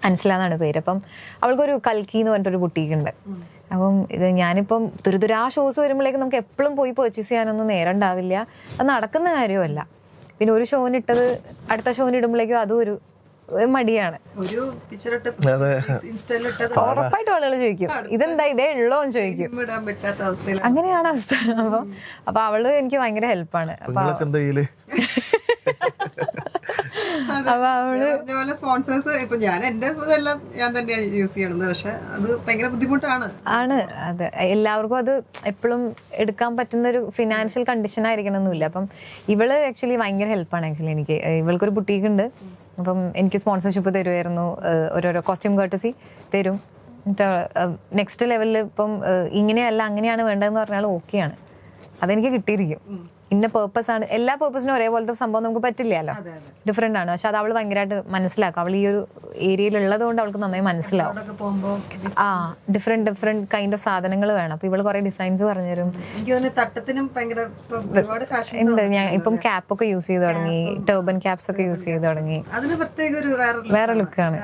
അൻസില എന്നാണ് പേര്. അപ്പം അവൾക്കൊരു കൽക്കി എന്ന് പറഞ്ഞിട്ടൊരു ബുട്ടീക്ക് ഉണ്ട്. അപ്പം ഇത് ഞാനിപ്പം തുരുതുരാ ഷോസ് വരുമ്പോഴേക്കും നമുക്ക് എപ്പോഴും പോയി പർച്ചേസ് ചെയ്യാനൊന്നും നേരം ഉണ്ടാവില്ല. അത് നടക്കുന്ന കാര്യമല്ല. പിന്നെ ഒരു ഷോനിട്ടത് അടുത്ത ഷോനിടുമ്പോഴേക്കും അതും ഒരു മടിയാണ്. ഉറപ്പായിട്ടും ആളുകൾ ചോദിക്കും ഇതെന്താ ഇതേ ഉള്ളോ എന്ന് ചോദിക്കും. അങ്ങനെയാണ് അവസ്ഥ. അപ്പൊ അവള് എനിക്ക് ഭയങ്കര ഹെൽപ്പാണ്. അപ്പൊ അവള് സ്പോൺസേഴ്സ് ഇപ്പൊ ഞാൻ എന്റെ ഇതെല്ലാം ഞാൻ തന്നെയാണ് യൂസ് ചെയ്യണത്. പക്ഷെ അത് ഭയങ്കര ബുദ്ധിമുട്ടാണ്. അതെ, എല്ലാവർക്കും അത് എപ്പോഴും എടുക്കാൻ പറ്റുന്ന ഒരു ഫിനാൻഷ്യൽ കണ്ടീഷൻ ആയിരിക്കണമെന്നില്ല. അപ്പം ഇവള് ആക്ച്വലി ഭയങ്കര ഹെൽപ്പാണ്. ആക്ച്വലി എനിക്ക് ഇവൾക്കൊരു ബുട്ടീക്ക് ഉണ്ട്. അപ്പം എനിക്ക് സ്പോൺസർഷിപ്പ് തരുമായിരുന്നു, ഓരോരോ കോസ്റ്റ്യൂം കർട്ടസി തരും. നെക്സ്റ്റ് ലെവലിൽ ഇപ്പം ഇങ്ങനെയല്ല അങ്ങനെയാണ് വേണ്ടതെന്ന് പറഞ്ഞാൽ ഓക്കെയാണ്. അതെനിക്ക് കിട്ടിയിരിക്കും. ഇന്ന പേർപ്പസ് ആണ്. എല്ലാ പേർപ്പസിനും ഒരേപോലത്തെ സംഭവം നമുക്ക് പറ്റില്ലല്ലോ, ഡിഫറെന്റ് ആണ്. പക്ഷെ അത് അവള് ഭയങ്കരമായിട്ട് മനസ്സിലാക്കും. അവൾ ഈ ഒരു ഏരിയയിൽ ഉള്ളത് കൊണ്ട് അവൾക്ക് നന്നായി മനസ്സിലാവും. ഡിഫറെന്റ് കൈൻഡ് ഓഫ് സാധനങ്ങൾ വേണം. അപ്പൊ ഇവള് കുറെ ഡിസൈൻസ് പറഞ്ഞുതരും. ഉണ്ട്. ഞാൻ ഇപ്പം ക്യാപ്പൊക്കെ യൂസ് ചെയ്ത് തുടങ്ങി, ടർബൻ ക്യാപ്സ് ഒക്കെ യൂസ് ചെയ്ത് തുടങ്ങി. വേറെ ലുക്കാണ്.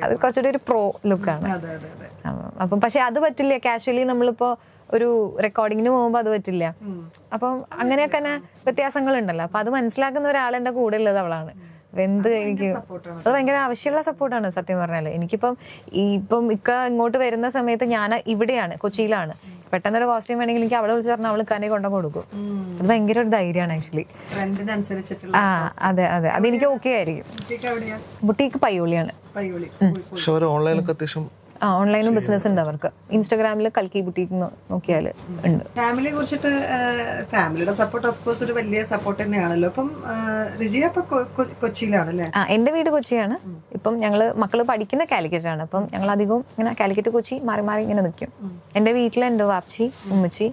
അത് കുറച്ചുകൂടി ഒരു പ്രോ ലുക്കാണ്. അപ്പം പക്ഷെ അത് പറ്റില്ല. കാഷ്വലി നമ്മളിപ്പോ ഒരു റെക്കോർഡിങ്ങിന് പോകുമ്പോൾ അത് പറ്റില്ല. അപ്പം അങ്ങനെയൊക്കെ തന്നെ വ്യത്യാസങ്ങളുണ്ടല്ലോ. അപ്പൊ അത് മനസ്സിലാക്കുന്ന ഒരാളെന്റെ കൂടെ ഉള്ളത് അവളാണ്. എന്ത് എനിക്ക് അത് ഭയങ്കര ആവശ്യമുള്ള സപ്പോർട്ടാണ് സത്യം പറഞ്ഞാല്. എനിക്കിപ്പം ഇക്ക ഇങ്ങോട്ട് വരുന്ന സമയത്ത് ഞാൻ ഇവിടെയാണ്, കൊച്ചിയിലാണ്. പെട്ടെന്നൊരു കോസ്റ്റ്യൂം വേണമെങ്കിൽ എനിക്ക് അവളെ വിളിച്ച് പറഞ്ഞാൽ അവൾ ഇക്കാനെ കൊണ്ടു കൊടുക്കും. അത് ഭയങ്കര ഒരു ധൈര്യമാണ് ആക്ച്വലി. അതെ അതെ, അതെനിക്ക് ഓക്കെ ആയിരിക്കും. ബുട്ടീക്ക് പയ്യോളിയാണ്. ഓൺലൈനും ബിസിനസ് ഉണ്ട് അവർക്ക്. ഇൻസ്റ്റാഗ്രാമിൽ കൽക്കി ബുട്ടീക്ക് നോക്കിയാൽ ഉണ്ട്. ഫാമിലിയെ കുറിച്ചിട്ട് ഫാമിലിയുടെ സപ്പോർട്ട് ഓഫ് കോഴ്സ് ഒരു വലിയ സപ്പോർട്ട് തന്നെയാണല്ലോ. അപ്പം റിജിയ കൊച്ചിയിലാണല്ലേ? എന്റെ വീട് കൊച്ചിയാണ്. ഇപ്പം മക്കള് പഠിക്കുന്ന കാലിക്കറ്റ് ആണ്. അപ്പം ഞങ്ങൾ അധികവും ഇങ്ങനെ കാലിക്കറ്റ് കൊച്ചി മാറി മാറി ഇങ്ങനെ നിൽക്കും. എന്റെ വീട്ടിൽ എൻ്റെ വാപ്ചി, ഉമ്മച്ചി,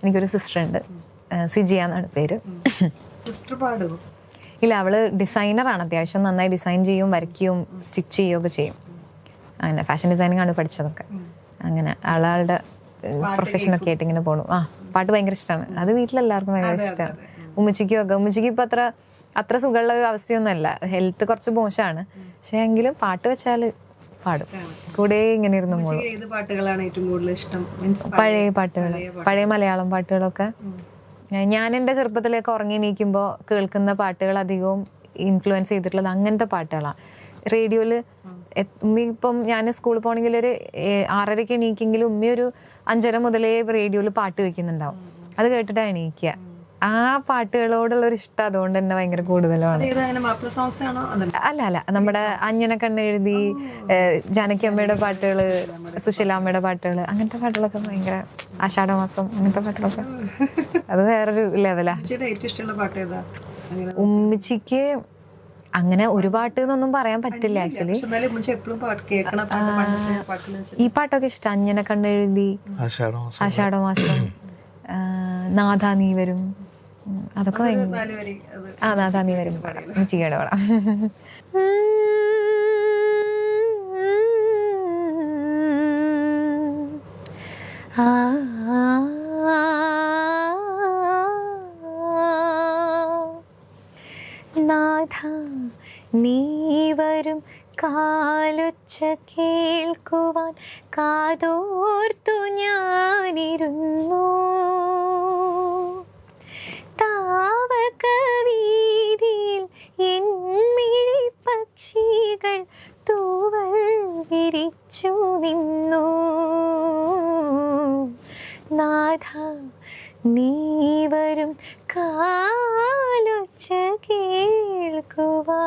എനിക്കൊരു സിസ്റ്റർ ഉണ്ട്, സിജിയ എന്നാണ് പേര്. സിസ്റ്റർ പാടുമോ? ഇല്ല, അവള് ഡിസൈനറാണ്. അത്യാവശ്യം നന്നായി ഡിസൈൻ ചെയ്യും, വരയ്ക്കും, സ്റ്റിച്ച് ചെയ്യുകയൊക്കെ ചെയ്യും. അങ്ങനെ ഫാഷൻ ഡിസൈനിങ് ആണ് പഠിച്ചതൊക്കെ. അങ്ങനെ ആളുടെ പ്രൊഫഷനൊക്കെ ആയിട്ട് ഇങ്ങനെ പോണു. പാട്ട് ഭയങ്കര ഇഷ്ടമാണ്. അത് വീട്ടിലെല്ലാവർക്കും ഭയങ്കര ഇഷ്ടമാണ്. ഉമ്മച്ചിക്കും ഒക്കെ. ഉമ്മച്ചിക്ക് ഇപ്പൊ അത്ര സുഖമുള്ള ഒരു അവസ്ഥയൊന്നുമല്ല, ഹെൽത്ത് കുറച്ച് മോശമാണ്. പക്ഷെ എങ്കിലും പാട്ട് വെച്ചാല് പാടും, കൂടെ ഇങ്ങനെ ഇരുന്ന് മോളും. ഏത് പാട്ടുകളാണ് ഏറ്റവും കൂടുതൽ ഇഷ്ടം? പഴയ പാട്ടുകൾ, പഴയ മലയാളം പാട്ടുകളൊക്കെ. ഞാൻ എൻ്റെ ചെറുപ്പത്തിലേക്ക് ഉറങ്ങി എണീക്കുമ്പോൾ കേൾക്കുന്ന പാട്ടുകൾ അധികവും ഇൻഫ്ലുവൻസ് ചെയ്തിട്ടുള്ളത് അങ്ങനത്തെ പാട്ടുകളാണ്. റേഡിയോയില് ഉമ്മി ഇപ്പം ഞാൻ സ്കൂളിൽ പോകണമെങ്കിൽ ഒരു 6:30 എണീക്കെങ്കിലും ഉമ്മി ഒരു 5:30 മുതലേ റേഡിയോയിൽ പാട്ട് വെക്കുന്നുണ്ടാവും. അത് കേട്ടിട്ടാണ് എണീക്കുക. ആ പാട്ടുകളോടുള്ളൊരു ഇഷ്ടം അതുകൊണ്ട് തന്നെ ഭയങ്കര കൂടുതലാണ്. അല്ല നമ്മുടെ അഞ്ജന കണ്ണെഴുതി, ജാനകിയമ്മയുടെ പാട്ടുകള്, സുശീലാമ്മയുടെ പാട്ടുകള്, അങ്ങനത്തെ പാട്ടുകളൊക്കെ ഭയങ്കര, ആഷാഢമാസം അങ്ങനത്തെ പാട്ടുകളൊക്കെ അത് വേറൊരു ലെവലാ. ഉമ്മച്ചിക്ക് അങ്ങനെ ഒരു പാട്ട് എന്നൊന്നും പറയാൻ പറ്റില്ല ആക്ച്വലി. ഈ പാട്ടൊക്കെ ഇഷ്ടം. അഞ്ജന കണ്ണെഴുതി, ആഷാഢമാസം, നാഥാ നീ വരും, അതൊക്കെ നാഥാ നീ വരും പാടാം, ഉമ്മച്ചിക്കയുടെ പാടാം. നാഥ നീ വരും കാലൊച്ച കേൾക്കുവാൻ കാതോർത്തു ഞാനിരുന്നു. താവക വീതിയിൽ എന്മിഴി പക്ഷികൾ തൂവൽ വിരിച്ചു നിന്നു. നാഥ നീ വരും കാലൊച്ച കേൾക്കുവാ.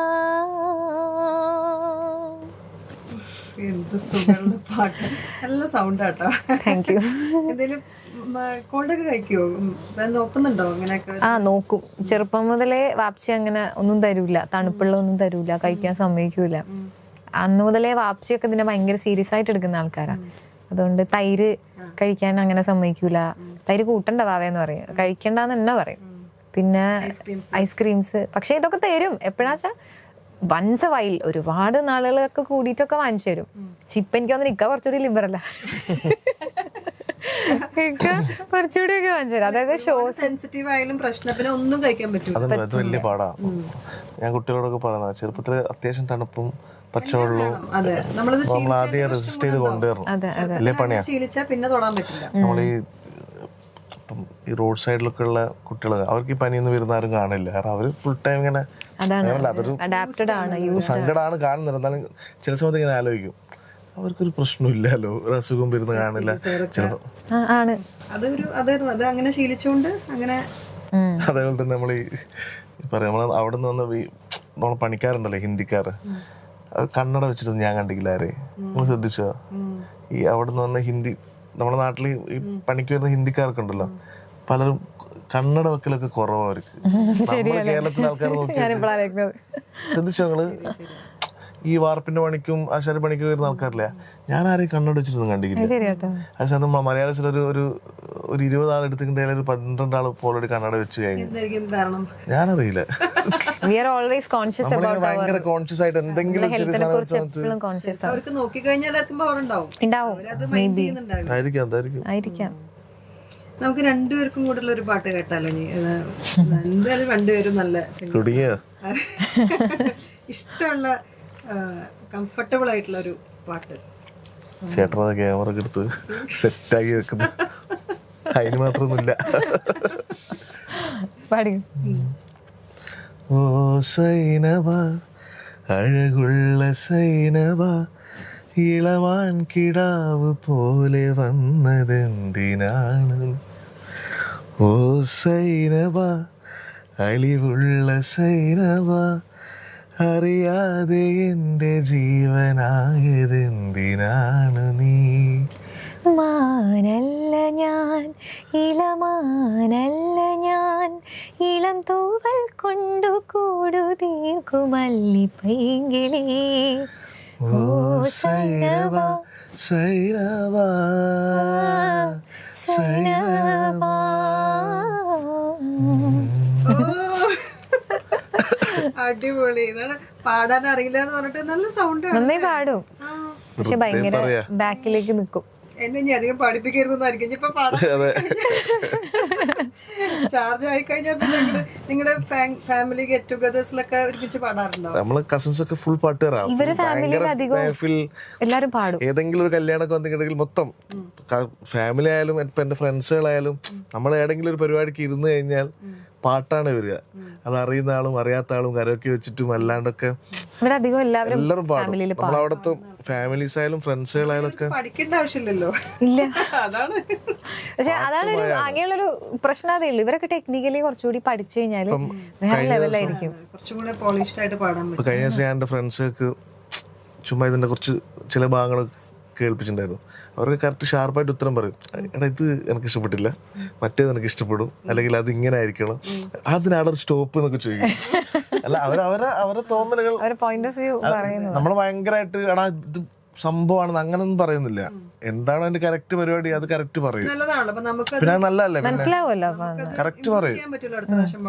എന്ത് സുഖമുള്ള പാട്ട്, നല്ല സൗണ്ട് ആട്ടോ. Thank you. എന്തെങ്കിലും കോൾഡൊക്കെ കഴിക്കുവോ? നോക്കുന്നുണ്ടോ അങ്ങനെയൊക്കെ? നോക്കും. ചെറുപ്പം മുതലേ വാപ്ചി അങ്ങനെ ഒന്നും തരൂല, തണുപ്പുള്ള ഒന്നും തരൂല, കഴിക്കാൻ സമ്മതിക്കൂല. അന്ന് മുതലേ വാപ്ചിയൊക്കെ ഇതിനെ ഭയങ്കര സീരിയസ് ആയിട്ട് എടുക്കുന്ന ആൾക്കാരാ. അതുകൊണ്ട് തൈര് കഴിക്കാൻ അങ്ങനെ സമ്മതിക്കൂല. തൈര് കൂട്ടണ്ട വാവേന്ന് പറയും, കഴിക്കണ്ടെന്ന് തന്നെ പറയും. പിന്നെ ഐസ്ക്രീംസ്, പക്ഷെ ഇതൊക്കെ തരും എപ്പോഴാച്ചാ വൺസ് വൈൽ, ഒരുപാട് നാളുകളൊക്കെ കൂടിയിട്ടൊക്കെ വാങ്ങിച്ചു തരും. പക്ഷെ ഇപ്പൊ എനിക്ക് തോന്നുന്നു ഇക്ക കുറച്ചുകൂടി ലിബറല്ല, കുറച്ചുകൂടി ഒക്കെ വാങ്ങിച്ചു തരും. അതായത് ഷോ സെൻസിറ്റീവ് ആയാലും പ്രശ്നം, പിന്നെ ഒന്നും കഴിക്കാൻ പറ്റില്ല. അത് വലിയ പാടാ. ഞാൻ കുട്ടികളോടൊക്കെ പറയുന്നത് ചെറുപ്പത്തില് അത്യാവശ്യം തണുപ്പും പച്ചവെള്ളവും നമ്മൾ ആദ്യം റെസിസ്റ്റ് ചെയ്ത് കൊണ്ടുവരണം. വലിയ പണിയാ. പിന്നെ തൊടാൻ പറ്റില്ല. നമ്മൾ ഈ റോഡ് സൈഡിലൊക്കെ ഉള്ള കുട്ടികൾ, അവർക്ക് ഈ പനിയൊന്നും വരുന്നാരും കാണില്ല. കാരണം അവര് ഫുൾ ടൈം ഇങ്ങനെ അതൊരു സങ്കടമാണ് കാണുന്നത്. എന്നാലും ചില സമയത്ത് ഇങ്ങനെ ആലോചിക്കും, അവർക്കൊരു പ്രശ്നമില്ലല്ലോ, ഒരു അസുഖം വരുന്ന കാണില്ല ചിലപ്പോ. അങ്ങനെ ശീലിച്ചുകൊണ്ട് അങ്ങനെ. അതേപോലെ തന്നെ നമ്മൾ ഈ പറയാം, നമ്മൾ അവിടെ നിന്ന് വന്ന നമ്മളെ പണിക്കാരുണ്ടല്ലോ ഹിന്ദിക്കാര്, കണ്ണട വെച്ചിട്ട് ഞാൻ കണ്ടില്ല ആരെ. നമ്മൾ ശ്രദ്ധിച്ചോ? ഈ അവിടെ നിന്ന് വന്ന ഹിന്ദി, നമ്മുടെ നാട്ടിൽ ഈ പണിക്ക് വരുന്ന ഹിന്ദിക്കാർക്ക് ഉണ്ടല്ലോ, പലരും കണ്ണട വെക്കലൊക്കെ കുറവാ അവർക്ക്. നമ്മുടെ കേരളത്തിലെ ആൾക്കാർ നോക്കി ശ്രദ്ധിച്ചോ നിങ്ങള്? ഈ വാർപ്പിന്റെ പണിക്കും ആശാരി പണിക്കും വരുന്ന ആൾക്കാരില്ലേ, ഞാൻ ആരെയും കണ്ണട വെച്ചിട്ടൊന്നും കണ്ടിട്ടില്ല. പക്ഷെ നമ്മൾ മലയാളത്തിൽ ഒരു 20 ആൾ എടുത്തിട്ടുണ്ടെങ്കിൽ ഒരു 12 ആൾ ഓൾറെഡി കണ്ണട വെച്ച് കഴിഞ്ഞു. ഞാനറിയില്ല. ഭയങ്കര കോൺഷ്യസ് ആയിട്ട് എന്തെങ്കിലും ആയിരിക്കാം. നമുക്ക് രണ്ടുപേർക്കും കൂടെ ഒരു പാട്ട് കേട്ടാലോ? എന്തായാലും രണ്ടുപേരും നല്ല ഇഷ്ടമുള്ള കംഫർട്ടബിൾ ആയിട്ടുള്ള ഒരു പാട്ട്. ചേട്ടനത് ക്യാമറ എടുത്ത് സെറ്റാക്കി വെക്കുന്നു, അതിന് മാത്രമൊന്നുമില്ല. ഓ സൈനവ, അഴകുള്ള സൈനവ, ഇളവാൻ കിടാവ് പോലെ വന്നതെന്തിനാണ്? ഓ സൈനവ, അലിവുള്ള സൈനവ, അറിയാതെ എന്റെ ജീവനായതെന്തിനാണ് നീ? മാനല്ല ഞാൻ, ഇളമാനല്ല ഞാൻ, ഇളം തൂവൽ കൊണ്ടു കൂടു തീർക്കുമല്ലി പൈങ്കിളി. ഓ സൈനവ സൈനവ സൈനവ. അടിപൊളി. ഇതാണ് പാടാൻ അറിയില്ല എന്ന് പറഞ്ഞിട്ട് നല്ല സൗണ്ട്. നന്നായി പാടും, പക്ഷെ ഭയങ്കര ബാക്കിലേക്ക് നിൽക്കും. എന്നെ ഇനി അധികം പഠിപ്പിക്കരുതെന്നായിരിക്കും ഇപ്പൊ ചാർജ് ആയി കഴിഞ്ഞാൽ പിന്നെ നിങ്ങളുടെ ഫാമിലി ഗെറ്റ് ടുഗദേഴ്സിലൊക്കെ ഒരുമിച്ച് പാടാറുണ്ടോ? നമ്മള് കസിൻസ് ഒക്കെ ഫുൾ പാട്ടുകാരാണ്. എല്ലാരും പാടും. ഏതെങ്കിലും ഒരു കല്യാണമൊക്കെ വന്നിട്ടുണ്ടെങ്കിൽ മൊത്തം ഫാമിലി ആയാലും ഇപ്പൊ എന്റെ ഫ്രണ്ട്സുകളായാലും നമ്മൾ ഏതെങ്കിലും ഒരു പരിപാടിക്ക് ഇരുന്ന് കഴിഞ്ഞാൽ പാട്ടാണ് വരിക. അത് അറിയുന്ന ആളും അറിയാത്ത ആളും കരോക്കെ വെച്ചിട്ടും അല്ലാണ്ടൊക്കെ എല്ലാവരും പാടും. നമ്മളവിടുത്തെ ഫാമിലീസ് ആയാലും ഫ്രണ്ട്സുകളായാലും ഒക്കെ പഠിക്കേണ്ട ആവശ്യമില്ലല്ലോ. ഇല്ല, അതാണ്. പക്ഷെ അതാണ് അങ്ങനെയുള്ളൊരു പ്രശ്നം. അതേ ഉള്ളൂ. ഇവരൊക്കെ ടെക്നിക്കലി കുറച്ചുകൂടി പഠിച്ചു കഴിഞ്ഞാൽ വേറെ ലെവലായിരിക്കും. കുറച്ചും കൂടെ പോളിഷ്ഡ് ആയിട്ട് പാടാൻ പറ്റും. കഴിഞ്ഞ ദിവസം ഞാൻ എന്റെ ഫ്രണ്ട്സൊക്കെ ചുമ്മാ ഇതിന്റെ കുറച്ച് ചില ഭാഗങ്ങൾ കേൾപ്പിച്ചിട്ടുണ്ടായിരുന്നു. അവർക്ക് കറക്റ്റ് ഷാർപ്പായിട്ട് ഉത്തരം പറയും. എടാ ഇത് എനിക്ക് ഇഷ്ടപ്പെട്ടില്ല, മറ്റേത് എനിക്ക് ഇഷ്ടപ്പെടും, അല്ലെങ്കിൽ അത് ഇങ്ങനെ ആയിരിക്കണം, അതിനാടെ ഒരു സ്റ്റോപ്പ് എന്നൊക്കെ ചോദിക്കും. അല്ല അവരെ തോന്നലുകൾ നമ്മൾ ഭയങ്കരമായിട്ട് എടാ ഇത് സംഭവമാണെന്ന് അങ്ങനൊന്നും പറയുന്നില്ല. എന്താണ് അതിന്റെ കറക്റ്റ് പരിപാടി അത് കറക്റ്റ് പറയും. പിന്നെ അത് നല്ലതല്ലേ, മനസ്സിലാവുമല്ലോ. കറക്റ്റ് പറയും.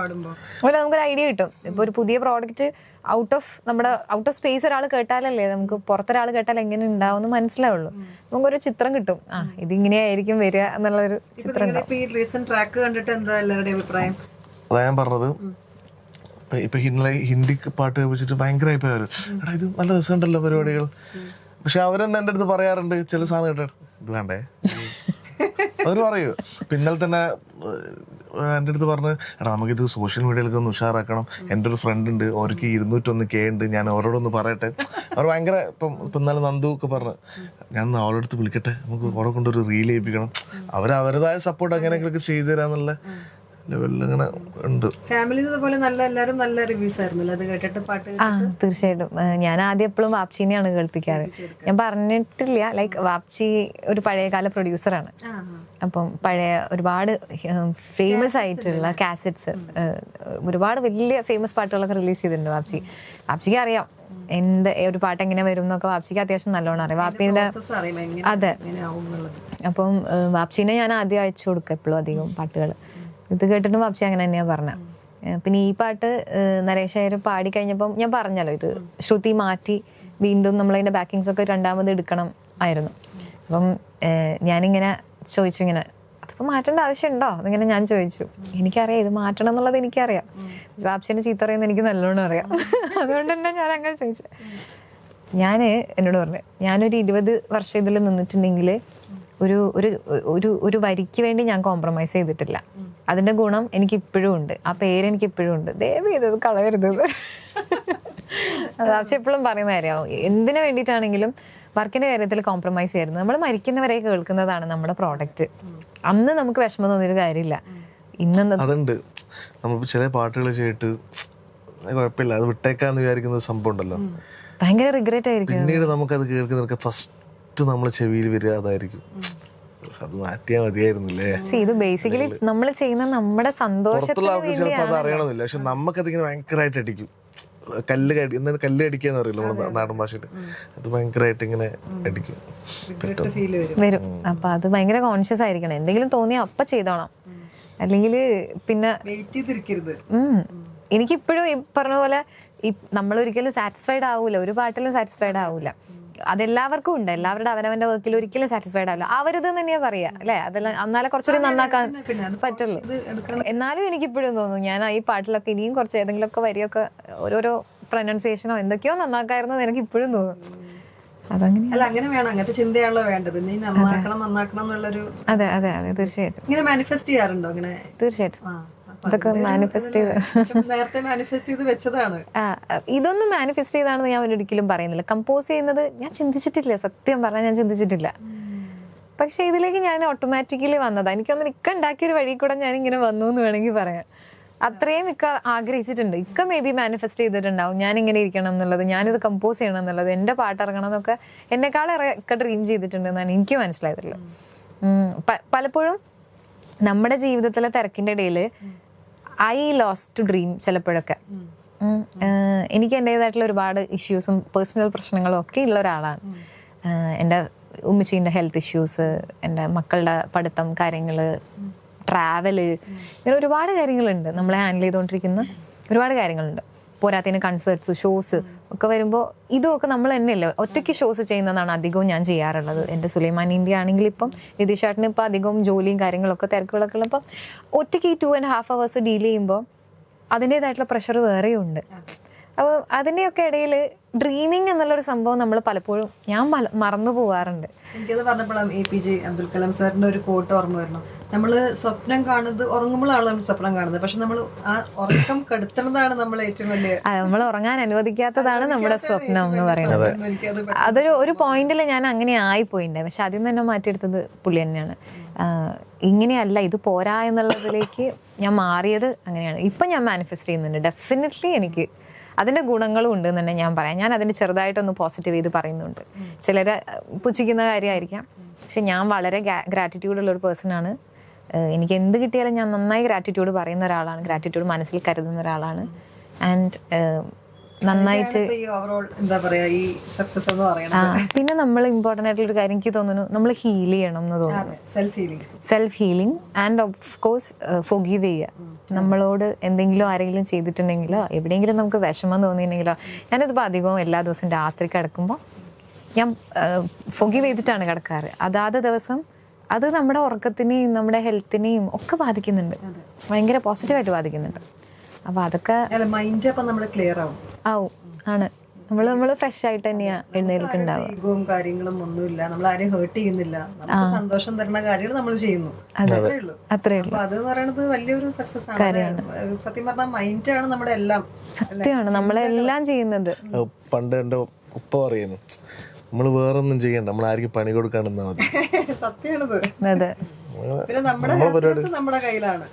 അതുപോലെ നമുക്കൊരു ഐഡിയ കിട്ടും. ഇപ്പൊ ഒരു പുതിയ പ്രോഡക്റ്റ് ഔട്ട് ഓഫ് സ്പേസ് ഒരാൾ കേട്ടാലല്ലേ നമുക്ക് പുറത്തൊരാൾ കേട്ടാൽ എങ്ങനെ ഉണ്ടാവും മനസ്സിലാവുള്ളൂ. നമുക്കൊരു ചിത്രം കിട്ടും. ഇതിങ്ങനെയായിരിക്കും വരിക എന്നുള്ളൊരു ചിത്രം. അതാ ഞാൻ പറഞ്ഞത്. ഇപ്പൊ ഇന്നലെ ഹിന്ദി പാട്ട് വെച്ചിട്ട് ഭയങ്കര അഭിപ്രായം. എടാ ഇത് നല്ല രസമുണ്ടല്ലോ പരിപാടികൾ. പക്ഷെ അവരെന്നെ എൻ്റെ അടുത്ത് പറയാറുണ്ട് ചില സാധനം കേട്ടോ ഇത് വേണ്ടേ അവർ പറയൂ. ഇന്നലെ തന്നെ എൻ്റെ അടുത്ത് പറഞ്ഞ് എടാ നമുക്കിത് സോഷ്യൽ മീഡിയയിലൊക്കെ ഒന്ന് ഉഷാറാക്കണം, എൻ്റെ ഒരു ഫ്രണ്ട് ഉണ്ട്, അവർക്ക് 201K ഉണ്ട്, ഞാൻ അവരോടൊന്ന് പറയട്ടെ. അവർ ഭയങ്കര ഇപ്പം ഇന്നലെ നന്ദു ഒക്കെ പറഞ്ഞ് ഞാൻ അവളുടെ അടുത്ത് വിളിക്കട്ടെ, നമുക്ക് അവിടെ കൊണ്ടൊരു റീൽ ചെയ്യിപ്പിക്കണം. അവരവരുടേതായ സപ്പോർട്ട് അങ്ങനെയൊക്കെ ചെയ്തു തരാന്നുള്ള ലെവലിൽ ഉണ്ട്. തീർച്ചയായിട്ടും. ഞാൻ ആദ്യം എപ്പോഴും വാപ്ചിനെയാണ് കേൾപ്പിക്കാറ്. ഞാൻ പറഞ്ഞിട്ടില്ല, ലൈക്ക് വാപ്ചി ഒരു പഴയകാല പ്രൊഡ്യൂസറാണ്. അപ്പം പഴയ ഒരുപാട് ഫേമസ് ആയിട്ടുള്ള കാസറ്റ്സ്, ഒരുപാട് വലിയ ഫേമസ് പാട്ടുകളൊക്കെ റിലീസ് ചെയ്തിട്ടുണ്ട് വാപ്ചി. വാപ്ചിക്ക് അറിയാം ഒരു പാട്ട് എങ്ങനെ വരും എന്നൊക്കെ. വാപ്ചിക്ക് അത്യാവശ്യം നല്ലോണം അറിയാം വാപ്പിന്റെ. അതെ. അപ്പം വാപ്ചിനെ ഞാൻ ആദ്യം അയച്ചു കൊടുക്കും എപ്പോഴും അധികം പാട്ടുകൾ. ഇത് കേട്ടിട്ടും വാപ്ചി അങ്ങനെ തന്നെയാ പറഞ്ഞ. പിന്നെ ഈ പാട്ട് നരേഷ് അയ്യർ പാടി കഴിഞ്ഞപ്പം ഞാൻ പറഞ്ഞല്ലോ ഇത് ശ്രുതി മാറ്റി വീണ്ടും നമ്മളതിന്റെ ബാക്കിങ്സ് ഒക്കെ രണ്ടാമത് എടുക്കണം ആയിരുന്നു. അപ്പം ഞാനിങ്ങനെ ചോദിച്ചു, ഇങ്ങനെ അതിപ്പോ മാറ്റേണ്ട ആവശ്യമുണ്ടോ എന്നിങ്ങനെ ഞാൻ ചോദിച്ചു. എനിക്കറിയാം ഇത് മാറ്റണം എന്നുള്ളത് എനിക്കറിയാം. വാപ്ചിന്റെ ചീത്ത പറയുന്നത് എനിക്ക് നല്ലോണം അറിയാം. അതുകൊണ്ട് തന്നെ ഞാൻ അങ്ങനെ ചോദിച്ചു. എന്നോട് പറഞ്ഞു ഞാനൊരു 20 വർഷം ഇതിൽ നിന്നിട്ടുണ്ടെങ്കിൽ ഒരു വരിക്ക് വേണ്ടി ഞാൻ കോംപ്രമൈസ് ചെയ്തിട്ടില്ല. അതിന്റെ ഗുണം എനിക്ക് ഇപ്പോഴും ഉണ്ട്, ആ പേര് എനിക്ക് ഇപ്പോഴും ഉണ്ട്. ദയവ് ചെയ്തത് കളയരുത്. അത് എപ്പോഴും പറയുന്ന കാര്യമാവും. എന്തിനു വേണ്ടിയിട്ടാണെങ്കിലും വർക്കിന്റെ കാര്യത്തിൽ കോംപ്രമൈസ് ചെയ്യരുത്. നമ്മൾ മരിക്കുന്നവരെ കേൾക്കുന്നതാണ് നമ്മുടെ പ്രോഡക്റ്റ്. അന്ന് നമുക്ക് വിഷമം തോന്നിയൊരു കാര്യമില്ല. അതുണ്ട്. നമ്മൾ ചില പാട്ടുകൾ ചെയ്തിട്ട് കുഴപ്പമില്ല അത് വിട്ടേക്കാന്ന് വിചാരിക്കുന്ന സംഭവം ഉണ്ടല്ലോ, ഭയങ്കര റിഗ്രറ്റ് ആയിരിക്കും. പിന്നീട് നമുക്കത് കേൾക്കുന്നവർക്ക് ഫസ്റ്റ് നമ്മളെ ചെവിയിൽ വരിക അതായിരിക്കും, അത് മാറ്റിയാ മതിയായിരുന്നില്ലേ. ഇത് ബേസിക്കലി നമ്മൾ ചെയ്യുന്ന നമ്മുടെ സന്തോഷത്തിന് ചിലപ്പോൾ അത് അറിയണമെന്നില്ല, പക്ഷെ നമുക്കതിങ്ങനെ ഭയങ്കരമായിട്ട് അടിക്കും. കല്ല് അടിക്കാന്ന് പറയില്ല നമ്മുടെ നാടൻ ഭാഷയിൽ, അത് ഭയങ്കരമായിട്ട് ഇങ്ങനെ അടിക്കും വരും. അപ്പൊ അത് ഭയങ്കര കോൺഷ്യസ് ആയിരിക്കണം. എന്തെങ്കിലും തോന്നിയാൽ അപ്പൊ ചെയ്തോണം, അല്ലെങ്കിൽ പിന്നെ എനിക്കിപ്പോഴും ഈ പറഞ്ഞ പോലെ നമ്മൾ ഒരിക്കലും സാറ്റിസ്ഫൈഡ് ആവൂല, ഒരു പാട്ടിലും സാറ്റിസ്ഫൈഡ് ആവൂല. അതെല്ലാവർക്കും ഉണ്ട്. എല്ലാവരുടെ അവനവന്റെ വർക്കിൽ ഒരിക്കലും സാറ്റിസ്ഫൈഡ് ആവില്ല. അവരിത് തന്നെയാ പറയാ അല്ലെ, അതെല്ലാം എന്നാലേ കുറച്ചുകൂടി നന്നാക്കാൻ പറ്റുള്ളൂ. എന്നാലും എനിക്കിപ്പോഴും തോന്നുന്നു ഞാൻ ഈ പാട്ടിലൊക്കെ ഇനിയും കുറച്ച് ഏതെങ്കിലുമൊക്കെ വരിയൊക്കെ ഓരോരോ പ്രൊനൗൺസിയേഷനോ എന്തൊക്കെയോ നന്നാക്കായിരുന്നു എനിക്ക് ഇപ്പോഴും തോന്നുന്നു. അങ്ങനെ വേണം, അങ്ങനത്തെ ചിന്തയാണല്ലോ വേണ്ടത്. നന്നാക്കണം എന്നുള്ളൊരു. അതെ അതെ അതെ തീർച്ചയായിട്ടും. ഇങ്ങനെ മാനിഫെസ്റ്റ് ചെയ്യാറുണ്ടോ? അങ്ങനെ തീർച്ചയായിട്ടും ഇതൊക്കെ മാനിഫെസ്റ്റ് നേരത്തെ മാനിഫെസ്റ്റ് ചെയ്ത് വെച്ചതാണ്. ഇതൊന്നും മാനിഫെസ്റ്റ് ചെയ്താണെന്ന് ഞാൻ ഒരിക്കലും പറയുന്നില്ല. കമ്പോസ് ചെയ്യുന്നത് ഞാൻ ചിന്തിച്ചിട്ടില്ല, സത്യം പറഞ്ഞാൽ ഞാൻ ചിന്തിച്ചിട്ടില്ല. പക്ഷെ ഇതിലേക്ക് ഞാൻ ഓട്ടോമാറ്റിക്കലി വന്നതാ. എനിക്കൊന്നും ഇക്ക ഉണ്ടാക്കിയൊരു വഴി കൂടെ ഞാൻ ഇങ്ങനെ വന്നു എന്ന് വേണമെങ്കിൽ പറയാം. അത്രയും ഇക്ക ആഗ്രഹിച്ചിട്ടുണ്ട്. ഇക്ക മേ ബി മാനിഫെസ്റ്റ് ചെയ്തിട്ടുണ്ടാവും ഞാൻ ഇങ്ങനെ ഇരിക്കണം എന്നുള്ളത്, ഞാനിത് കമ്പോസ് ചെയ്യണം എന്നുള്ളത്, എന്റെ പാട്ട് ഇറങ്ങണം എന്നൊക്കെ എന്നെക്കാളേറെ ഇക്ക ഡ്രീം ചെയ്തിട്ടുണ്ട് എന്നാണ് എനിക്ക് മനസ്സിലായതുള്ളൂ. പലപ്പോഴും നമ്മുടെ ജീവിതത്തിലെ തിരക്കിന്റെ ഇടയിൽ ഐ ലോസ്റ്റ് ടു ഡ്രീം ചിലപ്പോഴൊക്കെ. എനിക്ക് എൻ്റെതായിട്ടുള്ള ഒരുപാട് ഇഷ്യൂസും പേഴ്സണൽ പ്രശ്നങ്ങളും ഒക്കെ ഉള്ള ഒരാളാണ്. എൻ്റെ ഉമ്മച്ചീൻ്റെ ഹെൽത്ത് ഇഷ്യൂസ്, എൻ്റെ മക്കളുടെ പഠിത്തം കാര്യങ്ങൾ, ട്രാവല്, ഇങ്ങനെ ഒരുപാട് കാര്യങ്ങളുണ്ട്. നമ്മളെ ഹാൻഡിൽ ചെയ്തുകൊണ്ടിരിക്കുന്ന ഒരുപാട് കാര്യങ്ങളുണ്ട്. പോരാത്തതിന് കൺസേർട്സ് ഷോസ് ഒക്കെ വരുമ്പോൾ ഇതുമൊക്കെ നമ്മൾ തന്നെയല്ലേ ഒറ്റയ്ക്ക് ഷോസ് ചെയ്യുന്നതാണ് അധികവും ഞാൻ ചെയ്യാറുള്ളത്. എൻ്റെ സുലൈമാൻ ഇന്ത്യ ആണെങ്കിൽ ഇപ്പം നിതീഷേട്ടന് ഇപ്പം അധികവും ജോലിയും കാര്യങ്ങളൊക്കെ തിരക്കുകളൊക്കെ ഉള്ളപ്പം ഒറ്റയ്ക്ക് ഈ 2.5 hours ഡീൽ ചെയ്യുമ്പോൾ അതിൻ്റെതായിട്ടുള്ള പ്രഷർ വേറെയും ഉണ്ട്. അപ്പോൾ അതിൻ്റെയൊക്കെ ഇടയിൽ ഡ്രീമിങ് എന്നുള്ളൊരു സംഭവം നമ്മൾ പലപ്പോഴും ഞാൻ മറന്നു പോകാറുണ്ട്. എനിക്കത് പറഞ്ഞപ്പോഴാണ് APJ അബ്ദുൽ കലാം സാറിന്റെ ഒരു കോട്ട് ഓർമ്മ വരണം. നമ്മള് സ്വപ്നം കാണുന്നത് ഉറങ്ങുമ്പോഴാണ് നമ്മൾ സ്വപ്നം കാണുന്നത്, പക്ഷെ നമ്മൾ ആ ഉറക്കം കെടുത്തുന്നതാണ് നമ്മൾ ഏറ്റവും വലിയ നമ്മൾ ഉറങ്ങാൻ അനുവദിക്കാത്തതാണ് നമ്മുടെ സ്വപ്നം എന്ന് പറയുന്നത്. അതൊരു പോയിന്റിൽ ഞാൻ അങ്ങനെ ആയിപ്പോയിണ്ട്. പക്ഷെ അതിൽ നിന്ന് തന്നെ മാറ്റിയെടുത്തത് പുള്ളി തന്നെയാണ്. ഇങ്ങനെയല്ല, ഇത് പോരാ എന്നുള്ളതിലേക്ക് ഞാൻ മാറിയത് അങ്ങനെയാണ്. ഇപ്പം ഞാൻ മാനിഫെസ്റ്റ് ചെയ്യുന്നുണ്ട്. ഡെഫിനറ്റ്ലി എനിക്ക് അതിൻ്റെ ഗുണങ്ങളും ഉണ്ട് എന്ന് തന്നെ ഞാൻ പറയാം. ഞാൻ അതിന് ചെറുതായിട്ടൊന്ന് പോസിറ്റീവ് ചെയ്ത് പറയുന്നുണ്ട്. ചിലരെ പുച്ഛിക്കുന്ന കാര്യമായിരിക്കാം, പക്ഷെ ഞാൻ വളരെ ഗ്രാറ്റിറ്റ്യൂഡ് ഉള്ളൊരു പേഴ്സണാണ്. എനിക്ക് എന്ത് കിട്ടിയാലും ഞാൻ നന്നായി ഗ്രാറ്റിറ്റ്യൂഡ് പറയുന്ന ഒരാളാണ്, ഗ്രാറ്റിറ്റ്യൂഡ് മനസ്സിൽ കരുതുന്ന ഒരാളാണ്. ആൻഡ് നന്നായിട്ട് പിന്നെ നമ്മൾ ഇമ്പോർട്ടൻ്റ് ആയിട്ടുള്ള ഒരു കാര്യം എനിക്ക് തോന്നുന്നു, നമ്മൾ ഹീൽ ചെയ്യണം എന്ന് തോന്നുന്നു. Self healing and of course forgive ചെയ്യുക. നമ്മളോട് എന്തെങ്കിലും ആരെങ്കിലും ചെയ്തിട്ടുണ്ടെങ്കിലോ എവിടെയെങ്കിലും നമുക്ക് വിഷമം തോന്നിയിട്ടുണ്ടെങ്കിലോ, ഞാനിതിപ്പോൾ അധികവും എല്ലാ ദിവസവും രാത്രി കിടക്കുമ്പോൾ ഞാൻ ഫോർഗീവ് ചെയ്തിട്ടാണ് കിടക്കാറ്. അതാത് ദിവസം അത് നമ്മുടെ ഉറക്കത്തിനെയും നമ്മുടെ ഹെൽത്തിനെയും ഒക്കെ ബാധിക്കുന്നുണ്ട്, ഭയങ്കര പോസിറ്റീവായിട്ട് ബാധിക്കുന്നുണ്ട്. അപ്പൊ അതൊക്കെ മൈൻഡ് അപ്പം നമ്മൾ ക്ലിയർ ആവും ആണ്. നമ്മള് ഫ്രഷ് ആയിട്ട് തന്നെയാ എഴുന്നേൽക്കുണ്ടാവും. ഈഗോവും കാര്യങ്ങളും ഒന്നുമില്ല, നമ്മൾ ആരെയും ഹേർട്ട് ചെയ്യുന്നില്ല, നമുക്ക് സന്തോഷം തരുന്ന കാര്യങ്ങൾ നമ്മൾ ചെയ്യുന്നു, അത്രേ ഉള്ളൂ. അപ്പൊ അത് പറയുന്നത് വലിയൊരു സക്സസ് ആണ്. സത്യം പറഞ്ഞാൽ മൈൻഡാണ് നമ്മുടെ എല്ലാം. സത്യമാണ്, നമ്മളെല്ലാം ചെയ്യുന്നത്. പണ്ട് എന്റെ ഉപ്പ പറയുന്നു, നമ്മള് വേറൊന്നും ചെയ്യണ്ട, നമ്മൾ ആർക്കും പണി കൊടുക്കാണെന്നാ മതി. സത്യമാണത്. അതെ, പിന്നെ നമ്മുടെ നമ്മുടെ കയ്യിലാണ്,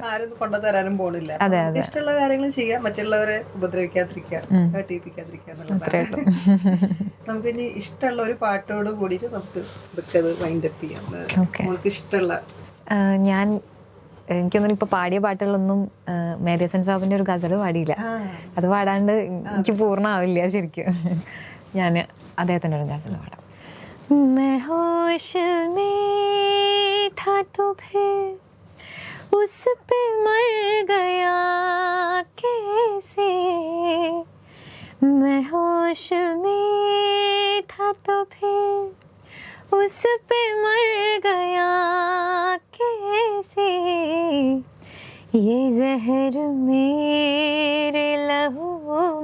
ആരും കൊണ്ടുതരാനും പോണില്ല. ഇഷ്ടമുള്ള കാര്യങ്ങൾ ചെയ്യാം, മറ്റുള്ളവരെ ഉപദ്രവിക്കാതിരിക്കുക, കേട്ടിപ്പിക്കാതിരിക്കുക എന്നുള്ളതാണ്. നമുക്ക് ഇനി ഇഷ്ടമുള്ള ഒരു പാട്ടോട് കൂടിയിട്ട് നമുക്ക് ഇതൊക്കെ വൈൻഡ് അപ്പ് ചെയ്യാം. നമുക്ക് ഇഷ്ടമുള്ള എനിക്കൊന്നും ഇപ്പൊ പാടിയ പാട്ടുകളൊന്നും മേരി ഹസൻ സാഹിബിന്റെ ഒരു ഗസല് പാടിയില്ല. അത് പാടാണ്ട് എനിക്ക് പൂർണ്ണമാവില്ല ശരിക്കും. ഞാൻ അദ്ദേഹത്തിന്റെ ഒരു ഗസല് പാടാം. मैं होश में था तो फिर उस पे मर गया कैसे, मैं होश में था तो फिर उस पे मर गया कैसे, ये जहर मेरे लहू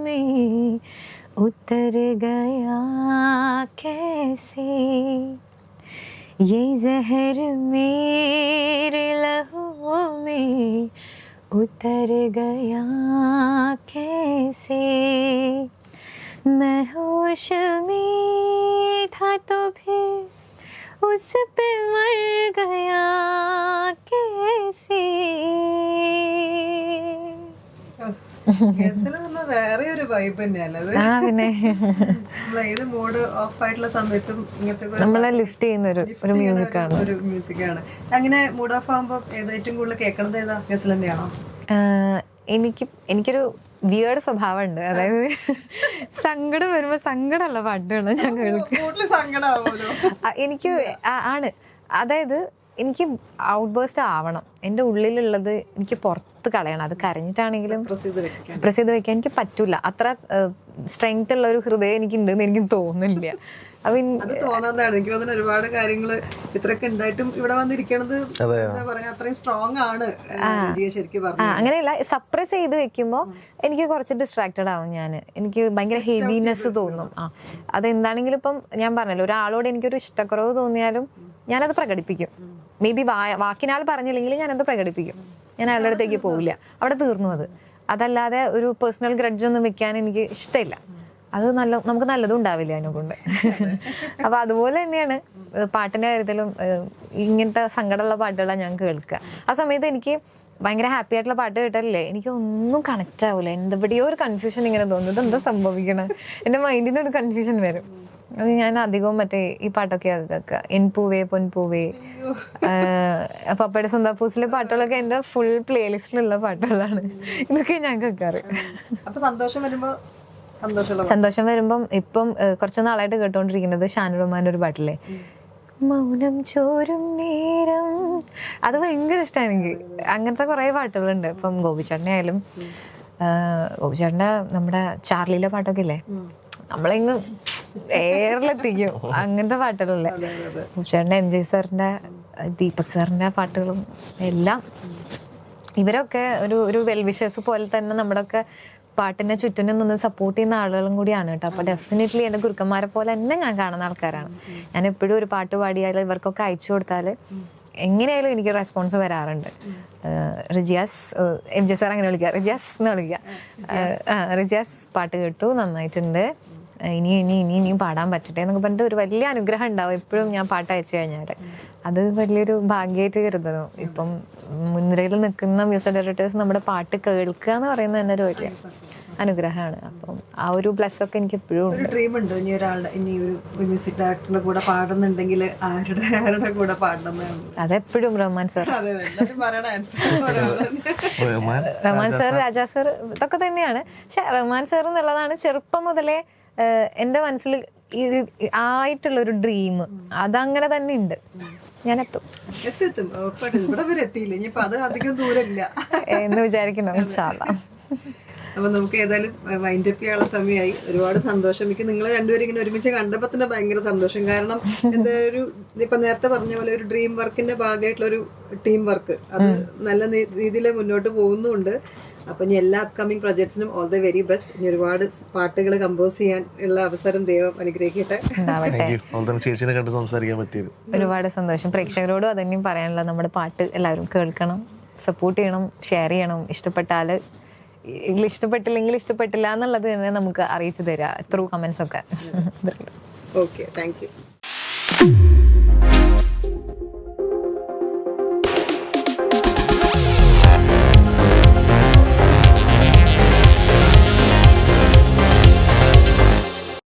में उतर गया कैसे, ये जहर मेरे लहू में उतर गया कैसे, मैं होश में था तो फिर उस पे मर गया कैसे. വേറെ ഒരു വൈബ് തന്നെയല്ലത്. ഏത് മൂഡ് ഓഫ് ആയിട്ടുള്ള സമയത്തും ഇങ്ങനത്തെ നമ്മളെ ലിഫ്റ്റ് ചെയ്യുന്ന ഒരു മ്യൂസിക്കാണ്. അങ്ങനെ മൂഡ് ഓഫ് ആകുമ്പോ ഏറ്റവും കൂടുതൽ കേൾക്കണത് ഏതാ? ഗസൽ തന്നെയാണോ? എനിക്കൊരു വിയേർഡ് സ്വഭാവം ഉണ്ട്. അതായത് സങ്കടം വരുമ്പോ സങ്കടമുള്ള പാട്ടുകളാണ് ഞാൻ കേൾക്കുക. എനിക്ക് ആണ്, അതായത് എനിക്ക് ഔട്ട് ബേസ്റ്റ് ആവണം. എൻ്റെ ഉള്ളിലുള്ളത് എനിക്ക് പുറത്ത് കളയണം. അത് കരഞ്ഞിട്ടാണെങ്കിലും സപ്രസ് ചെയ്ത് വെക്കാൻ എനിക്ക് പറ്റൂല. അത്ര സ്ട്രെങ്ത് ഉള്ള ഒരു ഹൃദയം എനിക്ക് ഉണ്ടെന്ന് എനിക്ക് തോന്നുന്നില്ല. അത് തോന്നാതാണ്. എനിക്ക് തോന്നുന്നു ഒരുപാട് കാര്യങ്ങള് ഇത്രയൊക്കെ ഉണ്ടായിട്ടും ഇവിടെ വന്നിരിക്കണത് എന്താ പറയാ, അത്രയും സ്ട്രോങ് ആണ് ശരിക്കും പറഞ്ഞു. അങ്ങനെയല്ല, സപ്രസ് ചെയ്ത് വെക്കുമ്പോ എനിക്ക് കുറച്ച് ഡിസ്ട്രാക്റ്റഡ് ആവും ഞാൻ. എനിക്ക് ഭയങ്കര ഹെവിനെസ് തോന്നും. അതെന്താണെങ്കിലും ഇപ്പം ഞാൻ പറഞ്ഞല്ലോ, ഒരാളോട് എനിക്കൊരു ഇഷ്ടക്കുറവ് തോന്നിയാലും ഞാനത് പ്രകടിപ്പിക്കും. മേ ബി വാക്കിനാൾ പറഞ്ഞില്ലെങ്കിൽ ഞാനത് പ്രകടിപ്പിക്കും. ഞാൻ അയാളുടെ അടുത്തേക്ക് പോവില്ല, അവിടെ തീർന്നു. അതല്ലാതെ ഒരു പേഴ്സണൽ ഗ്രഡ്ജ് ഒന്നും വെക്കാൻ എനിക്ക് ഇഷ്ടമില്ല. അത് നമുക്ക് നല്ലതും ഉണ്ടാവില്ല അതിനെ കൊണ്ട്. അപ്പൊ അതുപോലെ തന്നെയാണ് പാട്ടിന്റെ കാര്യത്തിലും. ഇങ്ങനത്തെ സങ്കടമുള്ള പാട്ടുകളാണ് ഞാൻ കേൾക്കുക. ആ സമയത്ത് എനിക്ക് ഭയങ്കര ഹാപ്പി ആയിട്ടുള്ള പാട്ട് കേട്ടാലേ എനിക്ക് ഒന്നും കണക്ട് ആവൂല. എന്തെവിടെയോ ഒരു കൺഫ്യൂഷൻ ഇങ്ങനെ തോന്നുന്നത്, എന്താ സംഭവിക്കണം, എൻ്റെ മൈൻഡിന് ഒരു കൺഫ്യൂഷൻ വരും. അത് ഞാൻ അധികവും മറ്റേ ഈ പാട്ടൊക്കെ കേൾക്കുക. എൻ പൂവേ പൊൻപൂവേ, പപ്പയുടെ സ്വന്തപ്പൂസിലെ പാട്ടുകളൊക്കെ എൻ്റെ ഫുൾ പ്ലേലിസ്റ്റിലുള്ള പാട്ടുകളാണ്. ഇതൊക്കെ ഞാൻ കേൾക്കാറ്. സന്തോഷം വരുമ്പം ഇപ്പം കുറച്ച് നാളായിട്ട് കേട്ടോണ്ടിരിക്കുന്നത് ഷാനു റഹ്മാന്റെ ഒരു പാട്ടില്ലേ, മൗനം ചോരും നേരം. അത് ഭയങ്കര ഇഷ്ടമാണ് എനിക്ക്. അങ്ങനത്തെ കുറെ പാട്ടുകളുണ്ട്. ഇപ്പം ഗോപിച്ചേട്ടനെ ആയാലും ചേട്ടൻ്റെ നമ്മുടെ ചാർലിയിലെ പാട്ടൊക്കെ ഇല്ലേ, നമ്മളിങ്ങ് എയറിലെത്തിക്കും അങ്ങനത്തെ പാട്ടുകളല്ലേ. ചേട്ടൻ്റെ MJ സാറിൻ്റെ, ദീപക് സാറിൻ്റെ പാട്ടുകളും എല്ലാം, ഇവരൊക്കെ ഒരു വെൽവിഷേഴ്സ് പോലെ തന്നെ നമ്മുടെയൊക്കെ പാട്ടിനെ ചുറ്റിനും നിന്ന് സപ്പോർട്ട് ചെയ്യുന്ന ആളുകളും കൂടിയാണ് കേട്ടോ. അപ്പോൾ ഡെഫിനറ്റ്ലി എൻ്റെ ഗുരുക്കന്മാരെ പോലെ തന്നെ ഞാൻ കാണുന്ന ആൾക്കാരാണ്. ഞാൻ എപ്പോഴും ഒരു പാട്ട് പാടിയാൽ ഇവർക്കൊക്കെ അയച്ചു കൊടുത്താൽ എങ്ങനെയായാലും എനിക്ക് റെസ്പോൺസ് വരാറുണ്ട്. റിജിയാസ്, MJ സാർ അങ്ങനെ വിളിക്കുക, റിജിയാസ് എന്ന് വിളിക്കുക. റിജിയാസ് പാട്ട് കേട്ടു, നന്നായിട്ടുണ്ട്, ഇനിയും പാടാൻ പറ്റട്ടെ എന്നൊക്കെ പറഞ്ഞിട്ട് ഒരു വലിയ അനുഗ്രഹം ഉണ്ടാവും എപ്പോഴും ഞാൻ പാട്ട് അയച്ചു കഴിഞ്ഞാൽ. അത് വലിയൊരു ഭാഗ്യമായിട്ട് കരുതണം. ഇപ്പം മുൻനിരയിൽ നിൽക്കുന്ന മ്യൂസിക് ഡയറക്ടേഴ്സ് നമ്മുടെ പാട്ട് കേൾക്കുക എന്ന് പറയുന്നത് തന്നെ ഒരു വലിയ അനുഗ്രഹമാണ്. അപ്പം ആ ഒരു ബ്ലസ് ഒക്കെ എനിക്ക് എപ്പോഴും ഉണ്ട്. ഡ്രീം ഉണ്ട് ഇനി ഒരാളുടെ, ഇനി ഒരു മ്യൂസിക് ഡയറക്ടറിന്റെ കൂടെ പാടുന്നുണ്ടെങ്കിൽ ആരുടെ കൂടെ പാടണമെന്നാണ്? അതെപ്പോഴും Rahman sir, Rahman sir, Raja sir, ഇതൊക്കെ തന്നെയാണ്. പക്ഷെ റഹ്മാൻ സാർ എന്നുള്ളതാണ് ചെറുപ്പം മുതലേ എൻ്റെ മനസ്സിൽ ആയിട്ടുള്ള ഒരു ഡ്രീം. അതങ്ങനെ തന്നെ ഉണ്ട്. ഞാൻ എത്തും എന്ന് വിചാരിക്കണം. അപ്പൊ നമുക്ക് ഏതായാലും വൈൻഡ് അപ്പ് ചെയ്യാനുള്ള സമയമായി. ഒരുപാട് സന്തോഷം. എനിക്ക് നിങ്ങൾ രണ്ടുപേരും ഇങ്ങനെ ഒരുമിച്ച് കണ്ടപ്പോ തന്നെ ഭയങ്കര സന്തോഷം. കാരണം എന്താ, ഇപ്പൊ നേരത്തെ പറഞ്ഞ പോലെ ഒരു ഡ്രീം വർക്കിന്റെ ഭാഗമായിട്ടുള്ള ഒരു ടീം വർക്ക് അത് നല്ല രീതിയിൽ മുന്നോട്ട് പോകുന്നുണ്ട്. അപ്പൊ ഇനി എല്ലാ അപ്കമിങ് പ്രൊജക്ട്സിനും ഓൾ ദ വെരി ബെസ്റ്റ്. ഇനി ഒരുപാട് പാട്ടുകൾ കമ്പോസ് ചെയ്യാൻ ഉള്ള അവസരം ദൈവം അനുഗ്രഹിക്കട്ടെ. ഒരുപാട് സന്തോഷം. പ്രേക്ഷകരോടും അതന്നെയും പറയാനുള്ള, നമ്മുടെ പാട്ട് എല്ലാവരും കേൾക്കണം, സപ്പോർട്ട് ചെയ്യണം, ഷെയർ ചെയ്യണം. ഇഷ്ടപ്പെട്ടാല്, ഇഷ്ടപ്പെട്ടില്ലെങ്കിൽ ഇഷ്ടപ്പെട്ടില്ല എന്നുള്ളത് തന്നെ നമുക്ക് അറിയിച്ചു തരാം ത്രൂ കമന്റ്സ് ഒക്കെ. Okay, thank you.